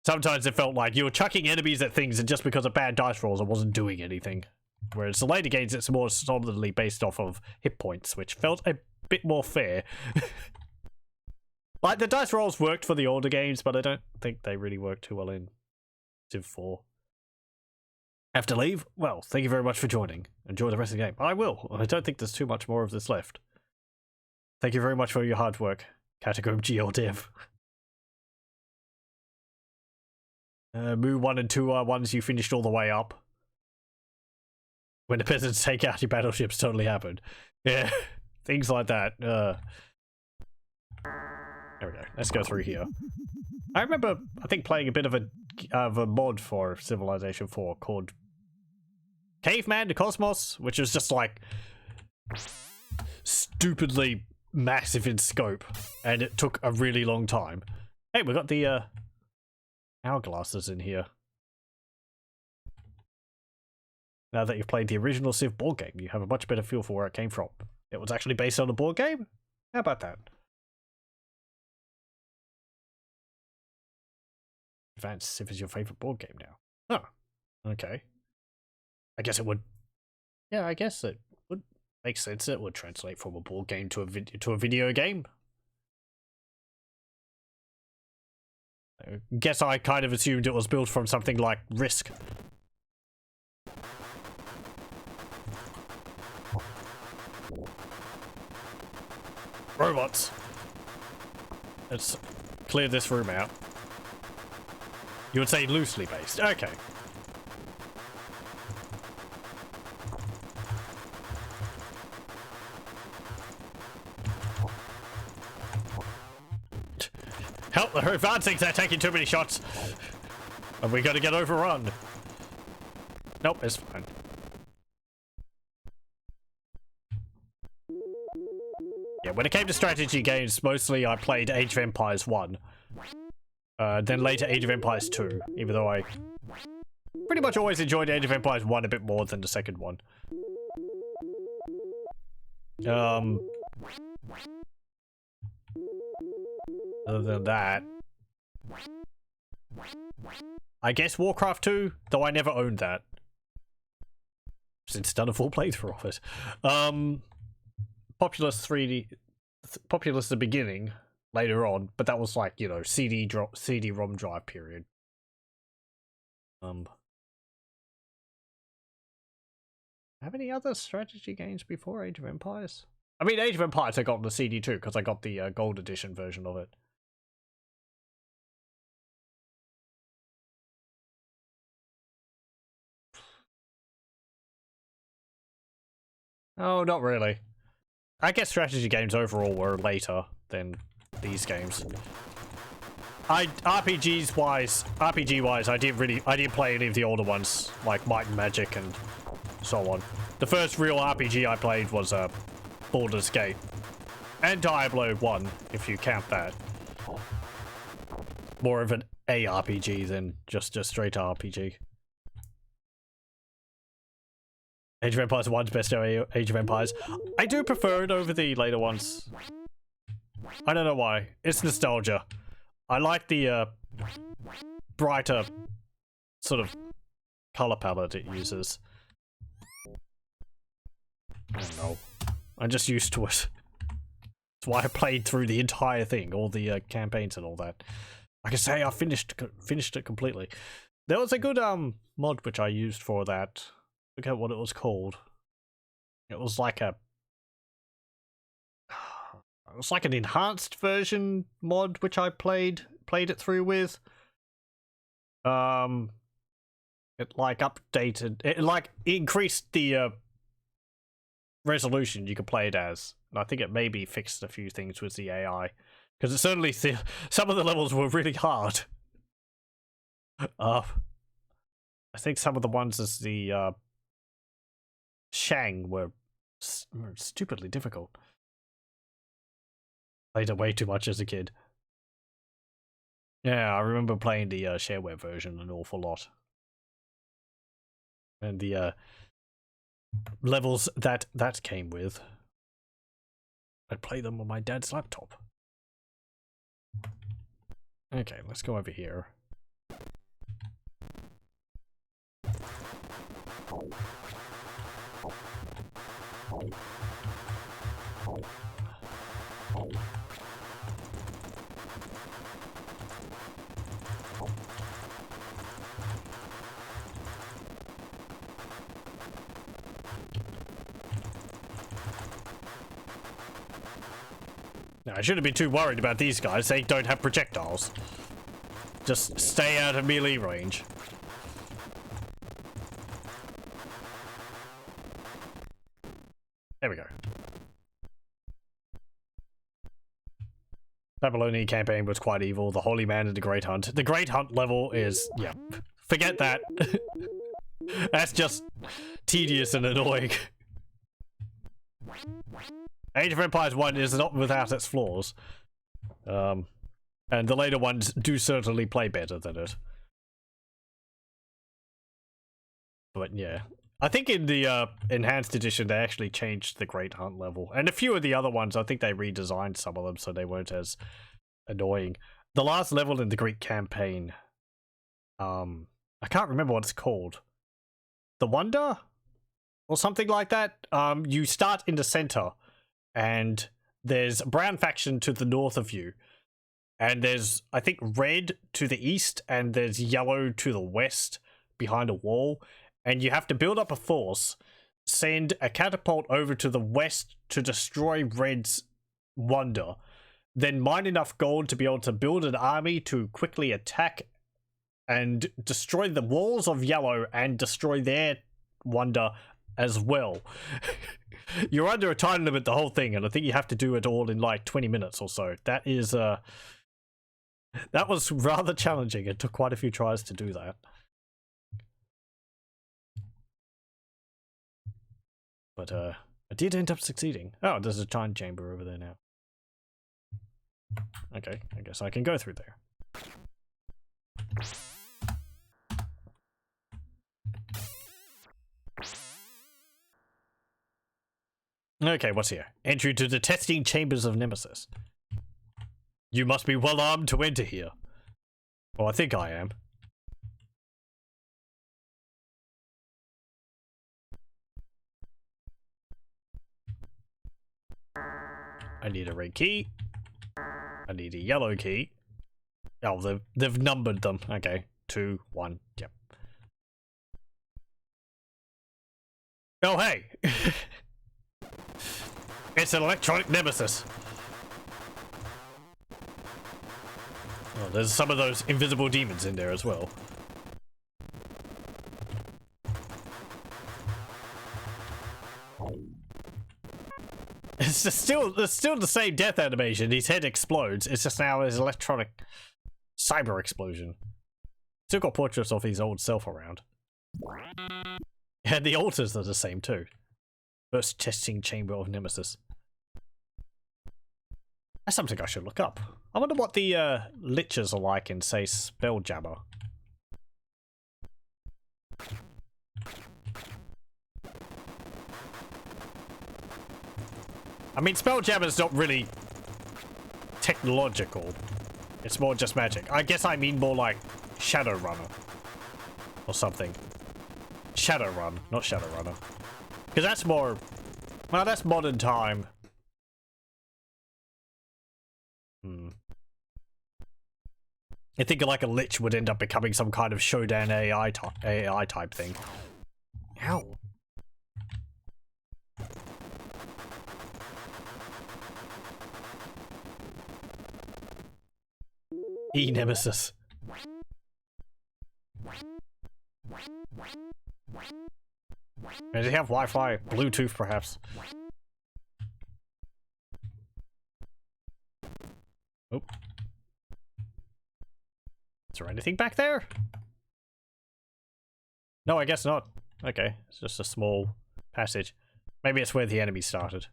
A: Sometimes it felt like you were chucking enemies at things and just because of bad dice rolls, it wasn't doing anything. Whereas the later games, it's more solidly based off of hit points, which felt a bit more fair. Like, the dice rolls worked for the older games, but I don't think they really worked too well in Civ 4. Have to leave? Well, thank you very much for joining. Enjoy the rest of the game. I will. I don't think there's too much more of this left. Thank you very much for your hard work, Catacomb GL Dev. Moo 1 and 2 are ones you finished all the way up. When the peasants take out your battleships totally happened. Yeah, things like that. There we go. Let's go through here. I remember, I think, playing a bit of a mod for Civilization 4 called Caveman to Cosmos, which was just like stupidly massive in scope, and it took a really long time. Hey, we got the hourglasses in here. Now that you've played the original Civ board game, you have a much better feel for where it came from. It was actually based on a board game? How about that? Advanced Civ is your favorite board game now. Oh, okay. I guess it would... Yeah, I guess it would make sense. It would translate from a board game to a video game. I guess I kind of assumed it was built from something like Risk. Robots. Let's clear this room out. You would say loosely based. Okay. Help, they're advancing, they're taking too many shots. Are we gonna get overrun? Nope, it's fine. Yeah, when it came to strategy games, mostly I played Age of Empires 1. Then later Age of Empires 2, even though I pretty much always enjoyed Age of Empires 1 a bit more than the second one. Other than that, I guess Warcraft 2, though I never owned that. Since done a full playthrough of it. Populous 3D, Populous the beginning, later on, but that was like, you know, CD-ROM drive period. Have any other strategy games before Age of Empires? I mean, Age of Empires I got on the CD too, because I got the gold edition version of it. Oh, not really. I guess strategy games overall were later than these games. RPG wise, I didn't play any of the older ones, like Might and Magic and so on. The first real RPG I played was Baldur's Gate. And Diablo 1, if you count that. More of an ARPG than just a straight RPG. Age of Empires 1's best Age of Empires. I do prefer it over the later ones. I don't know why. It's nostalgia. I like the brighter sort of color palette it uses. I don't know. I'm just used to it. That's why I played through the entire thing, all the campaigns and all that. I can say I finished it completely. There was a good mod which I used for that. I forget what it was called. It was like an enhanced version mod which I played it through with. It like updated, it like increased the resolution you could play it as, and I think it maybe fixed a few things with the AI, because it certainly some of the levels were really hard. I think some of the ones as the Shang were stupidly difficult. Played it way too much as a kid. Yeah, I remember playing the shareware version an awful lot. And the levels that came with, I'd play them on my dad's laptop. Okay, let's go over here. Now, I shouldn't be too worried about these guys. They don't have projectiles. Just stay out of melee range. There we go. Babylonian campaign was quite evil. The Holy Man and the Great Hunt. The Great Hunt level is, yeah, forget that. That's just tedious and annoying. Age of Empires 1 is not without its flaws. And the later ones do certainly play better than it. But yeah. I think in the enhanced edition they actually changed the Great Hunt level. And a few of the other ones, I think they redesigned some of them so they weren't as annoying. The last level in the Greek campaign, I can't remember what it's called. The Wonder? Or something like that. You start in the center, and there's a brown faction to the north of you. And there's, I think, red to the east, and there's yellow to the west behind a wall. And you have to build up a force, send a catapult over to the west to destroy Red's Wonder, then mine enough gold to be able to build an army to quickly attack and destroy the walls of Yellow and destroy their Wonder as well. You're under a time limit the whole thing, and I think you have to do it all in like 20 minutes or so. That is, that was rather challenging. It took quite a few tries to do that. But I did end up succeeding. Oh, there's a time chamber over there now. Okay, I guess I can go through there. Okay, what's here? Entry to the testing chambers of Nemesis. You must be well armed to enter here. Well, I think I am. I need a red key. I need a yellow key. Oh, they've numbered them. Okay. 2, 1. Yep. Oh, hey! It's an electronic nemesis. Oh, there's some of those invisible demons in there as well. It's still the same death animation. His head explodes. It's just now his electronic cyber explosion. Still got portraits of his old self around. And the altars are the same too. First testing chamber of Nemesis. That's something I should look up. I wonder what the lichers are like in, say, Spelljammer. I mean, Spelljammer's not really technological. It's more just magic. I guess I mean more like Shadowrunner. Or something. Shadowrun, not Shadowrunner. Because that's more... Well, that's modern time. I think like a lich would end up becoming some kind of Shodan AI type thing. Ow. Nemesis. Does he have Wi-Fi? Bluetooth, perhaps? Oh. Is there anything back there? No, I guess not. Okay, it's just a small passage. Maybe it's where the enemy started.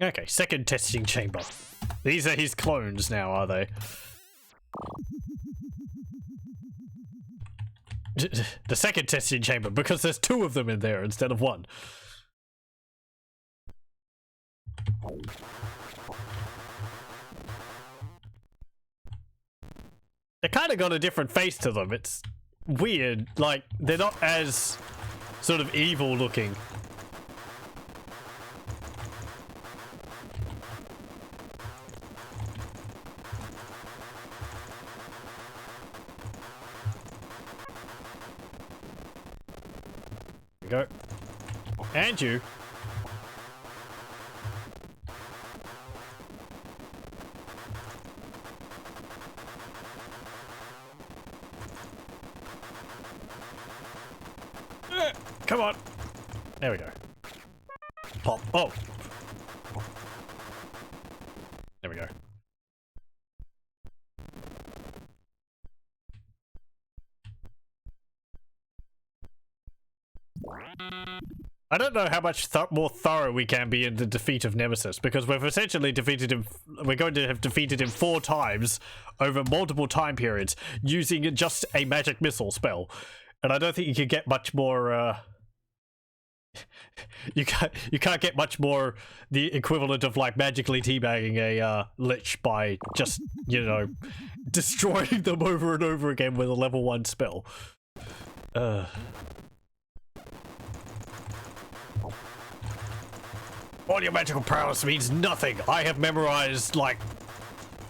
A: Okay, second testing chamber. These are his clones now, are they? The second testing chamber, because there's 2 of them in there instead of 1. They kind of got a different face to them. It's weird. Like, they're not as sort of evil looking. Go. And you. Come on. There we go. Pop. Oh. There we go. I don't know how much more thorough we can be in the defeat of Nemesis, because we've essentially defeated him. We're going to have defeated him 4 times over multiple time periods using just a magic missile spell, and I don't think you can get much more. You can't get much more the equivalent of like magically teabagging a lich by just, you know, destroying them over and over again with a level 1 spell. All your magical prowess means nothing. I have memorized like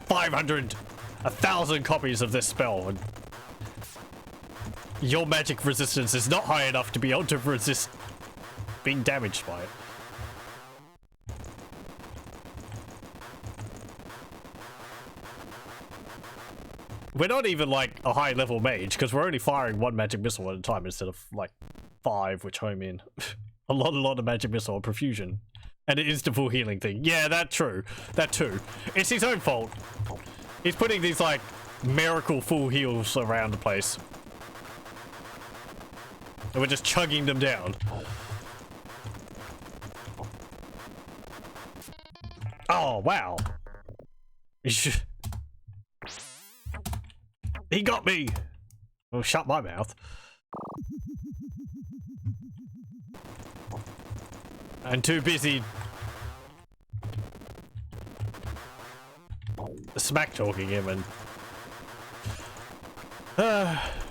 A: 500, 1,000 copies of this spell, and your magic resistance is not high enough to be able to resist being damaged by it. We're not even like a high level mage, because we're only firing 1 magic missile at a time instead of like 5, which home in. a lot of magic missile and profusion. And it is the full healing thing. Yeah, that's true. That too. It's his own fault. He's putting these like miracle full heals around the place. And we're just chugging them down. Oh, wow. He got me. Well, shut my mouth. I'm too busy smack talking him and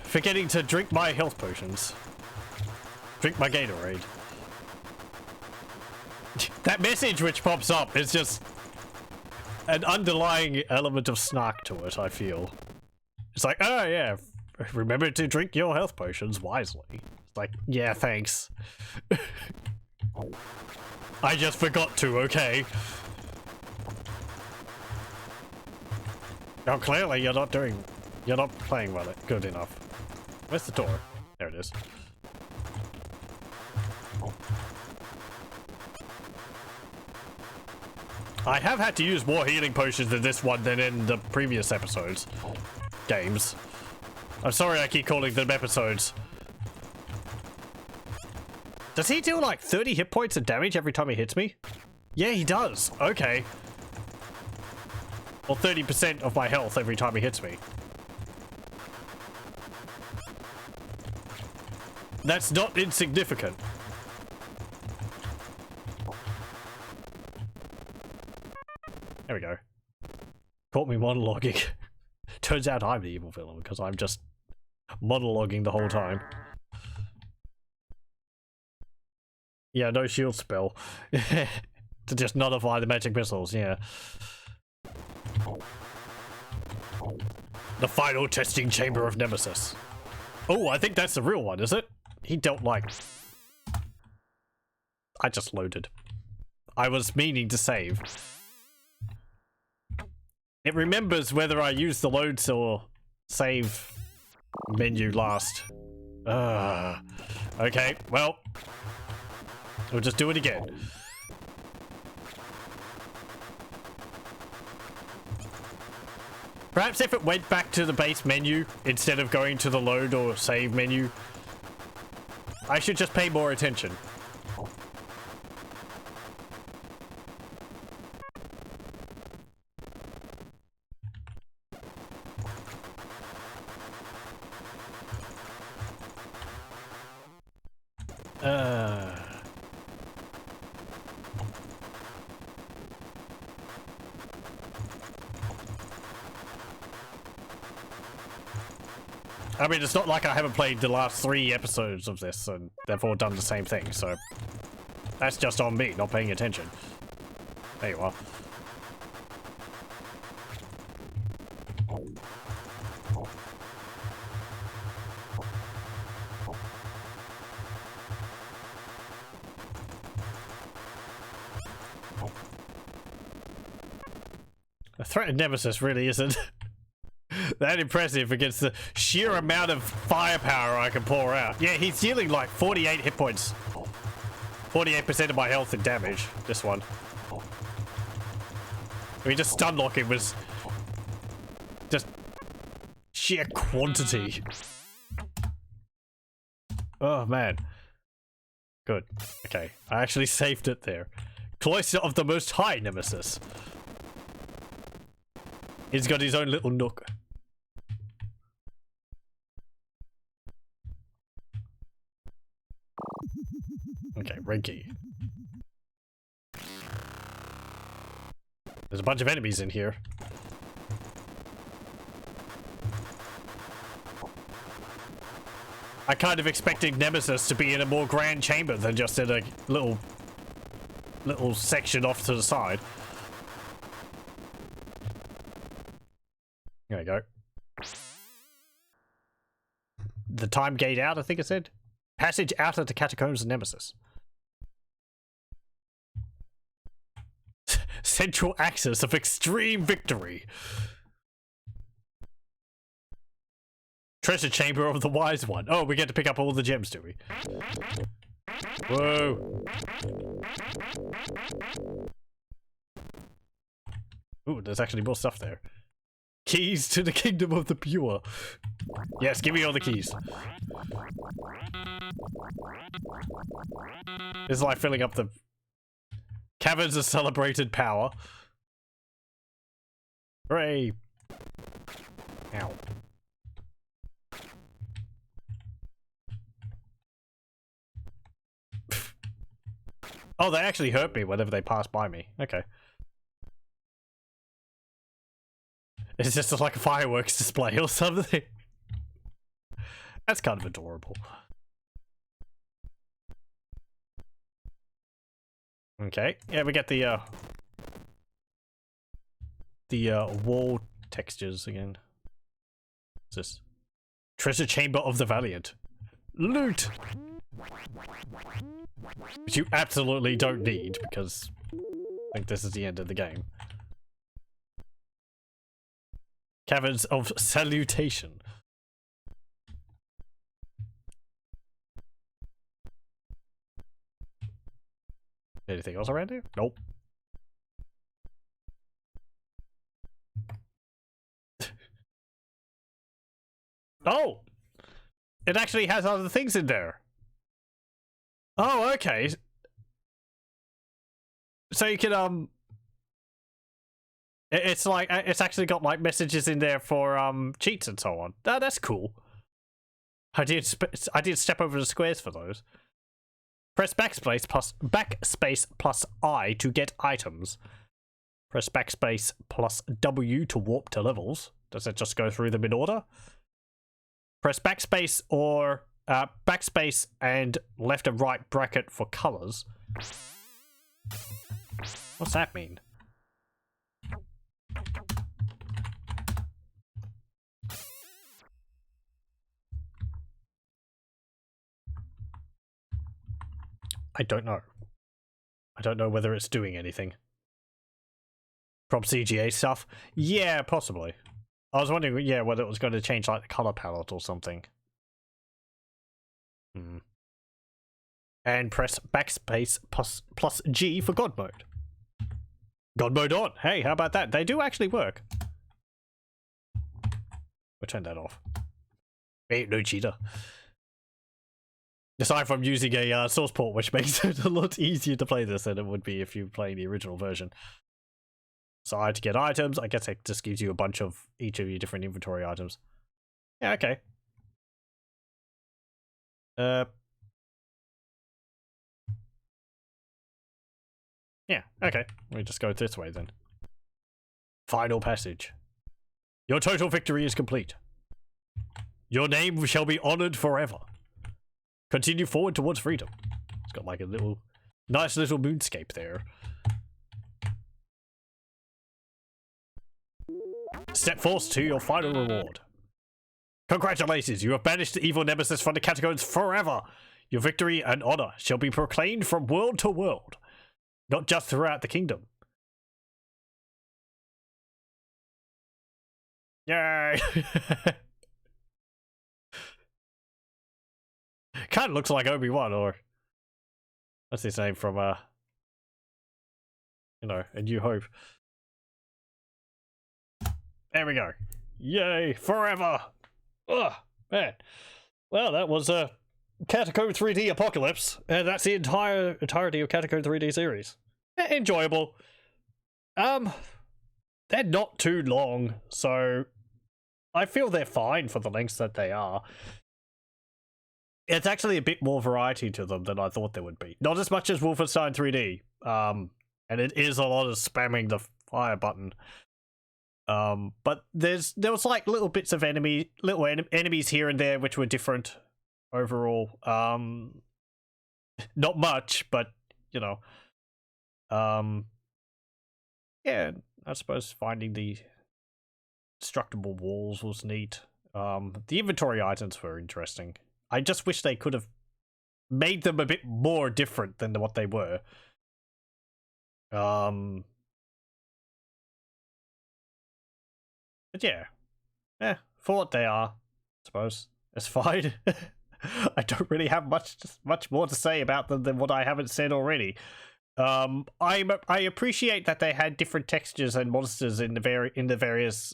A: forgetting to drink my health potions. Drink my Gatorade. That message which pops up is just an underlying element of snark to it, I feel. It's like, oh yeah, remember to drink your health potions wisely. It's like, yeah, thanks. I just forgot to, okay? Now clearly you're not playing well good enough. Where's the door? There it is. I have had to use more healing potions in this one than in the previous episodes. Games. I'm sorry I keep calling them episodes. Does he do like 30 hit points of damage every time he hits me? Yeah, he does. Okay. Or 30% of my health every time he hits me. That's not insignificant. Caught me monologuing. Turns out I'm the evil villain because I'm just monologuing the whole time. Yeah, no shield spell. To just nullify the magic missiles, yeah. The final testing chamber of Nemesis. Oh, I think that's the real one, is it? He dealt like... I just loaded. I was meaning to save. It remembers whether I use the load or save menu last. Okay, well. We'll just do it again. Perhaps if it went back to the base menu instead of going to the load or save menu, I should just pay more attention. I mean, it's not like I haven't played the last 3 episodes of this and they've all done the same thing, so that's just on me, not paying attention. There you are. The threat of Nemesis really isn't that impressive against the sheer amount of firepower I can pour out. Yeah, he's dealing like 48 hit points. 48% of my health and damage, this one. I mean, just stun locking was just sheer quantity. Oh, man. Good. Okay, I actually saved it there. Cloister of the Most High Nemesis. He's got his own little nook. Okay, red key. There's a bunch of enemies in here. I kind of expected Nemesis to be in a more grand chamber than just in a little section off to the side. There we go. The time gate out, I think it said. Passage out of the Catacombs of Nemesis. Central axis of extreme victory. Treasure chamber of the wise one. Oh, we get to pick up all the gems, do we? Whoa. Ooh, there's actually more stuff there. Keys to the kingdom of the pure. Yes, give me all the keys. It's like filling up the caverns of celebrated power. Hooray. Ow. Oh, they actually hurt me whenever they pass by me. Okay. It's just like a fireworks display or something. That's kind of adorable. Okay, yeah, we get the wall textures again. What's this? Treasure chamber of the Valiant. Loot! Which you absolutely don't need, because I think this is the end of the game. Caverns of Salutation. Anything else around here? Nope. Oh! It actually has other things in there. Oh, okay. So you can, it's like, it's actually got like messages in there for, cheats and so on. Oh, that's cool. I did step over the squares for those. Press backspace plus I to get items. Press backspace plus W to warp to levels. Does it just go through them in order? Press backspace or backspace and left and right bracket for colors. What's that mean? I don't know. I don't know whether it's doing anything. From CGA stuff? Yeah, possibly. I was wondering, yeah, whether it was going to change like the color palette or something. And press backspace plus G for God mode. God mode on. Hey, how about that? They do actually work. We'll turn that off. Ain't no cheater. Aside from using a source port, which makes it a lot easier to play this than it would be if you play the original version. So I had to get items. I guess it just gives you a bunch of each of your different inventory items. Yeah, okay. Yeah, okay. We just go this way then. Final passage. Your total victory is complete. Your name shall be honored forever. Continue forward towards freedom. It's got like a little, nice little moonscape there. Step forth to your final reward. Congratulations, you have banished the evil Nemesis from the Catacombs forever. Your victory and honor shall be proclaimed from world to world, not just throughout the kingdom. Yay! Kind of looks like Obi-Wan, or what's his name from you know, A New Hope. There we go. Yay, forever. Ugh, man. Well, that was Catacomb 3D Apocalypse, and that's the entirety of Catacomb 3D series. Enjoyable. They're not too long, so I feel they're fine for the lengths that they are. It's actually a bit more variety to them than I thought there would be. Not as much as Wolfenstein 3D. And it is a lot of spamming the fire button. But there was like little bits of enemies here and there which were different overall. Not much, but you know. Yeah, I suppose finding the destructible walls was neat. The inventory items were interesting. I just wish they could have made them a bit more different than what they were. But yeah. For what they are, I suppose. It's fine. I don't really have much more to say about them than what I haven't said already. I appreciate that they had different textures and monsters in the various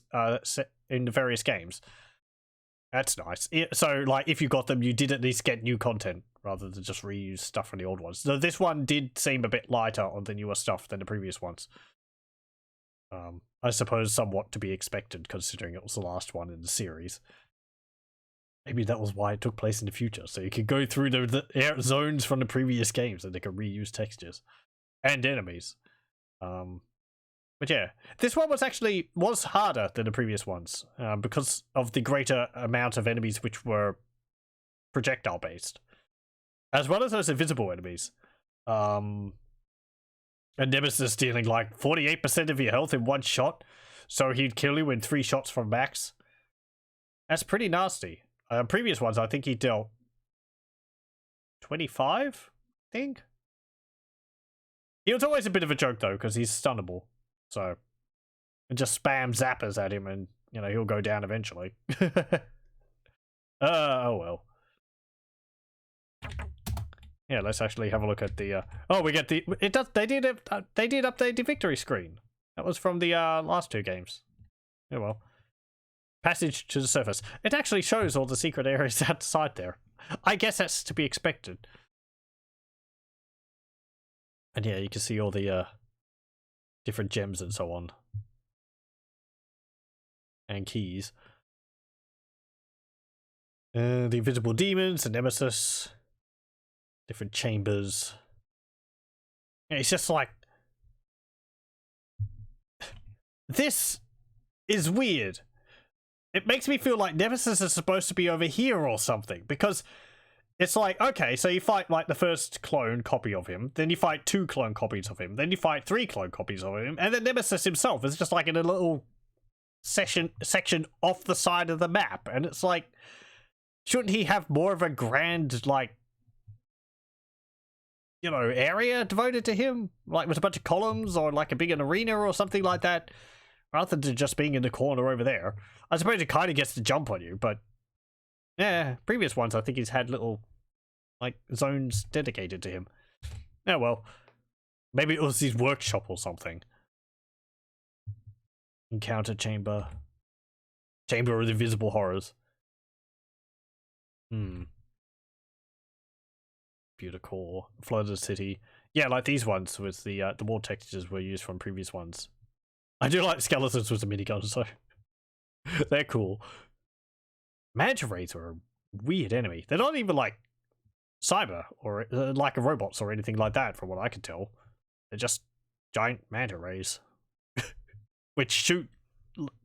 A: games. That's nice. So, like, if you got them, you did at least get new content rather than just reuse stuff from the old ones. So this one did seem a bit lighter on the newer stuff than the previous ones. I suppose somewhat to be expected, considering it was the last one in the series. Maybe that was why it took place in the future, so you could go through the zones from the previous games and they could reuse textures and enemies. But yeah, this one was harder than the previous ones because of the greater amount of enemies which were projectile based, as well as those invisible enemies. And Nemesis dealing like 48% of your health in one shot, so he'd kill you in 3 shots from max. That's pretty nasty. Previous ones, I think he dealt 25, I think. He was always a bit of a joke though, because he's stunnable. So, and just spam zappers at him and, you know, he'll go down eventually. Oh well. Yeah, let's actually have a look at the, oh, we get the, they did update the victory screen. That was from the, last 2 games. Oh well. Passage to the surface. It actually shows all the secret areas outside there. I guess that's to be expected. And yeah, you can see all the, different gems and so on. And keys. The invisible demons, the Nemesis. Different chambers. Yeah, it's just like... This is weird. It makes me feel like Nemesis is supposed to be over here or something, because it's like, okay, so you fight like the first clone copy of him, then you fight 2 clone copies of him, then you fight 3 clone copies of him, and then Nemesis himself is just like in a little section off the side of the map, and it's like, shouldn't he have more of a grand, like, you know, area devoted to him, like with a bunch of columns or like a big arena or something like that, rather than just being in the corner over there? I suppose it kind of gets to jump on you, but yeah, previous ones I think he's had little like zones dedicated to him. Yeah, well, maybe it was his workshop or something. Encounter chamber of the invisible horrors. Computer core, flooded city. Yeah, like these ones with the wall textures were used from previous ones. I do like skeletons with the minigun, so they're cool. Manta rays are a weird enemy. They're not even like cyber or like robots or anything like that, from what I can tell. They're just giant manta rays, which shoot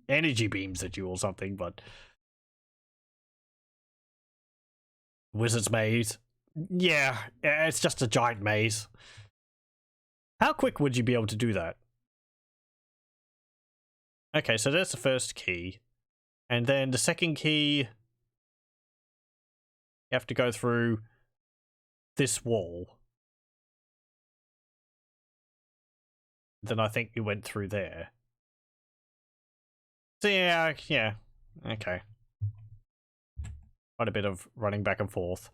A: energy beams at you or something. But wizard's maze. Yeah, it's just a giant maze. How quick would you be able to do that? Okay, so there's the first key. And then the second key, you have to go through this wall. Then I think you went through there. So yeah, okay. Quite a bit of running back and forth.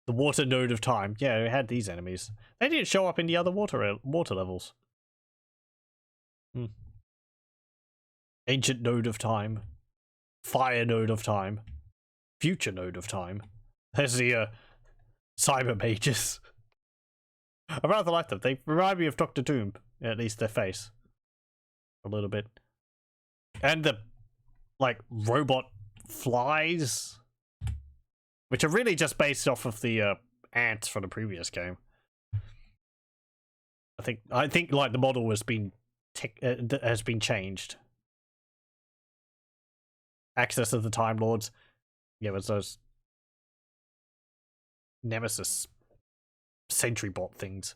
A: The water node of time. Yeah, we had these enemies. They didn't show up in the other water levels. Ancient node of time. Fire node of time. Future node of time. There's the cyber mages. I rather like them. They remind me of Dr. Doom. At least their face. A little bit. And the, like, robot flies, which are really just based off of the ants from the previous game. I think like the model has been changed. Access of the Time Lords. Yeah, it's those Nemesis sentry bot things.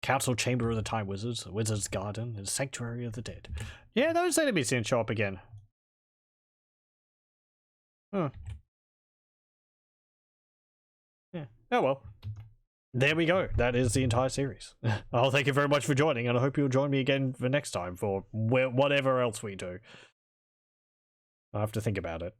A: Council Chamber of the Time Wizards, Wizard's Garden, and Sanctuary of the Dead. Yeah, those enemies didn't show up again. Huh. Yeah. Oh well. There we go. That is the entire series. I'll thank you very much for joining, and I hope you'll join me again for next time for whatever else we do. I have to think about it.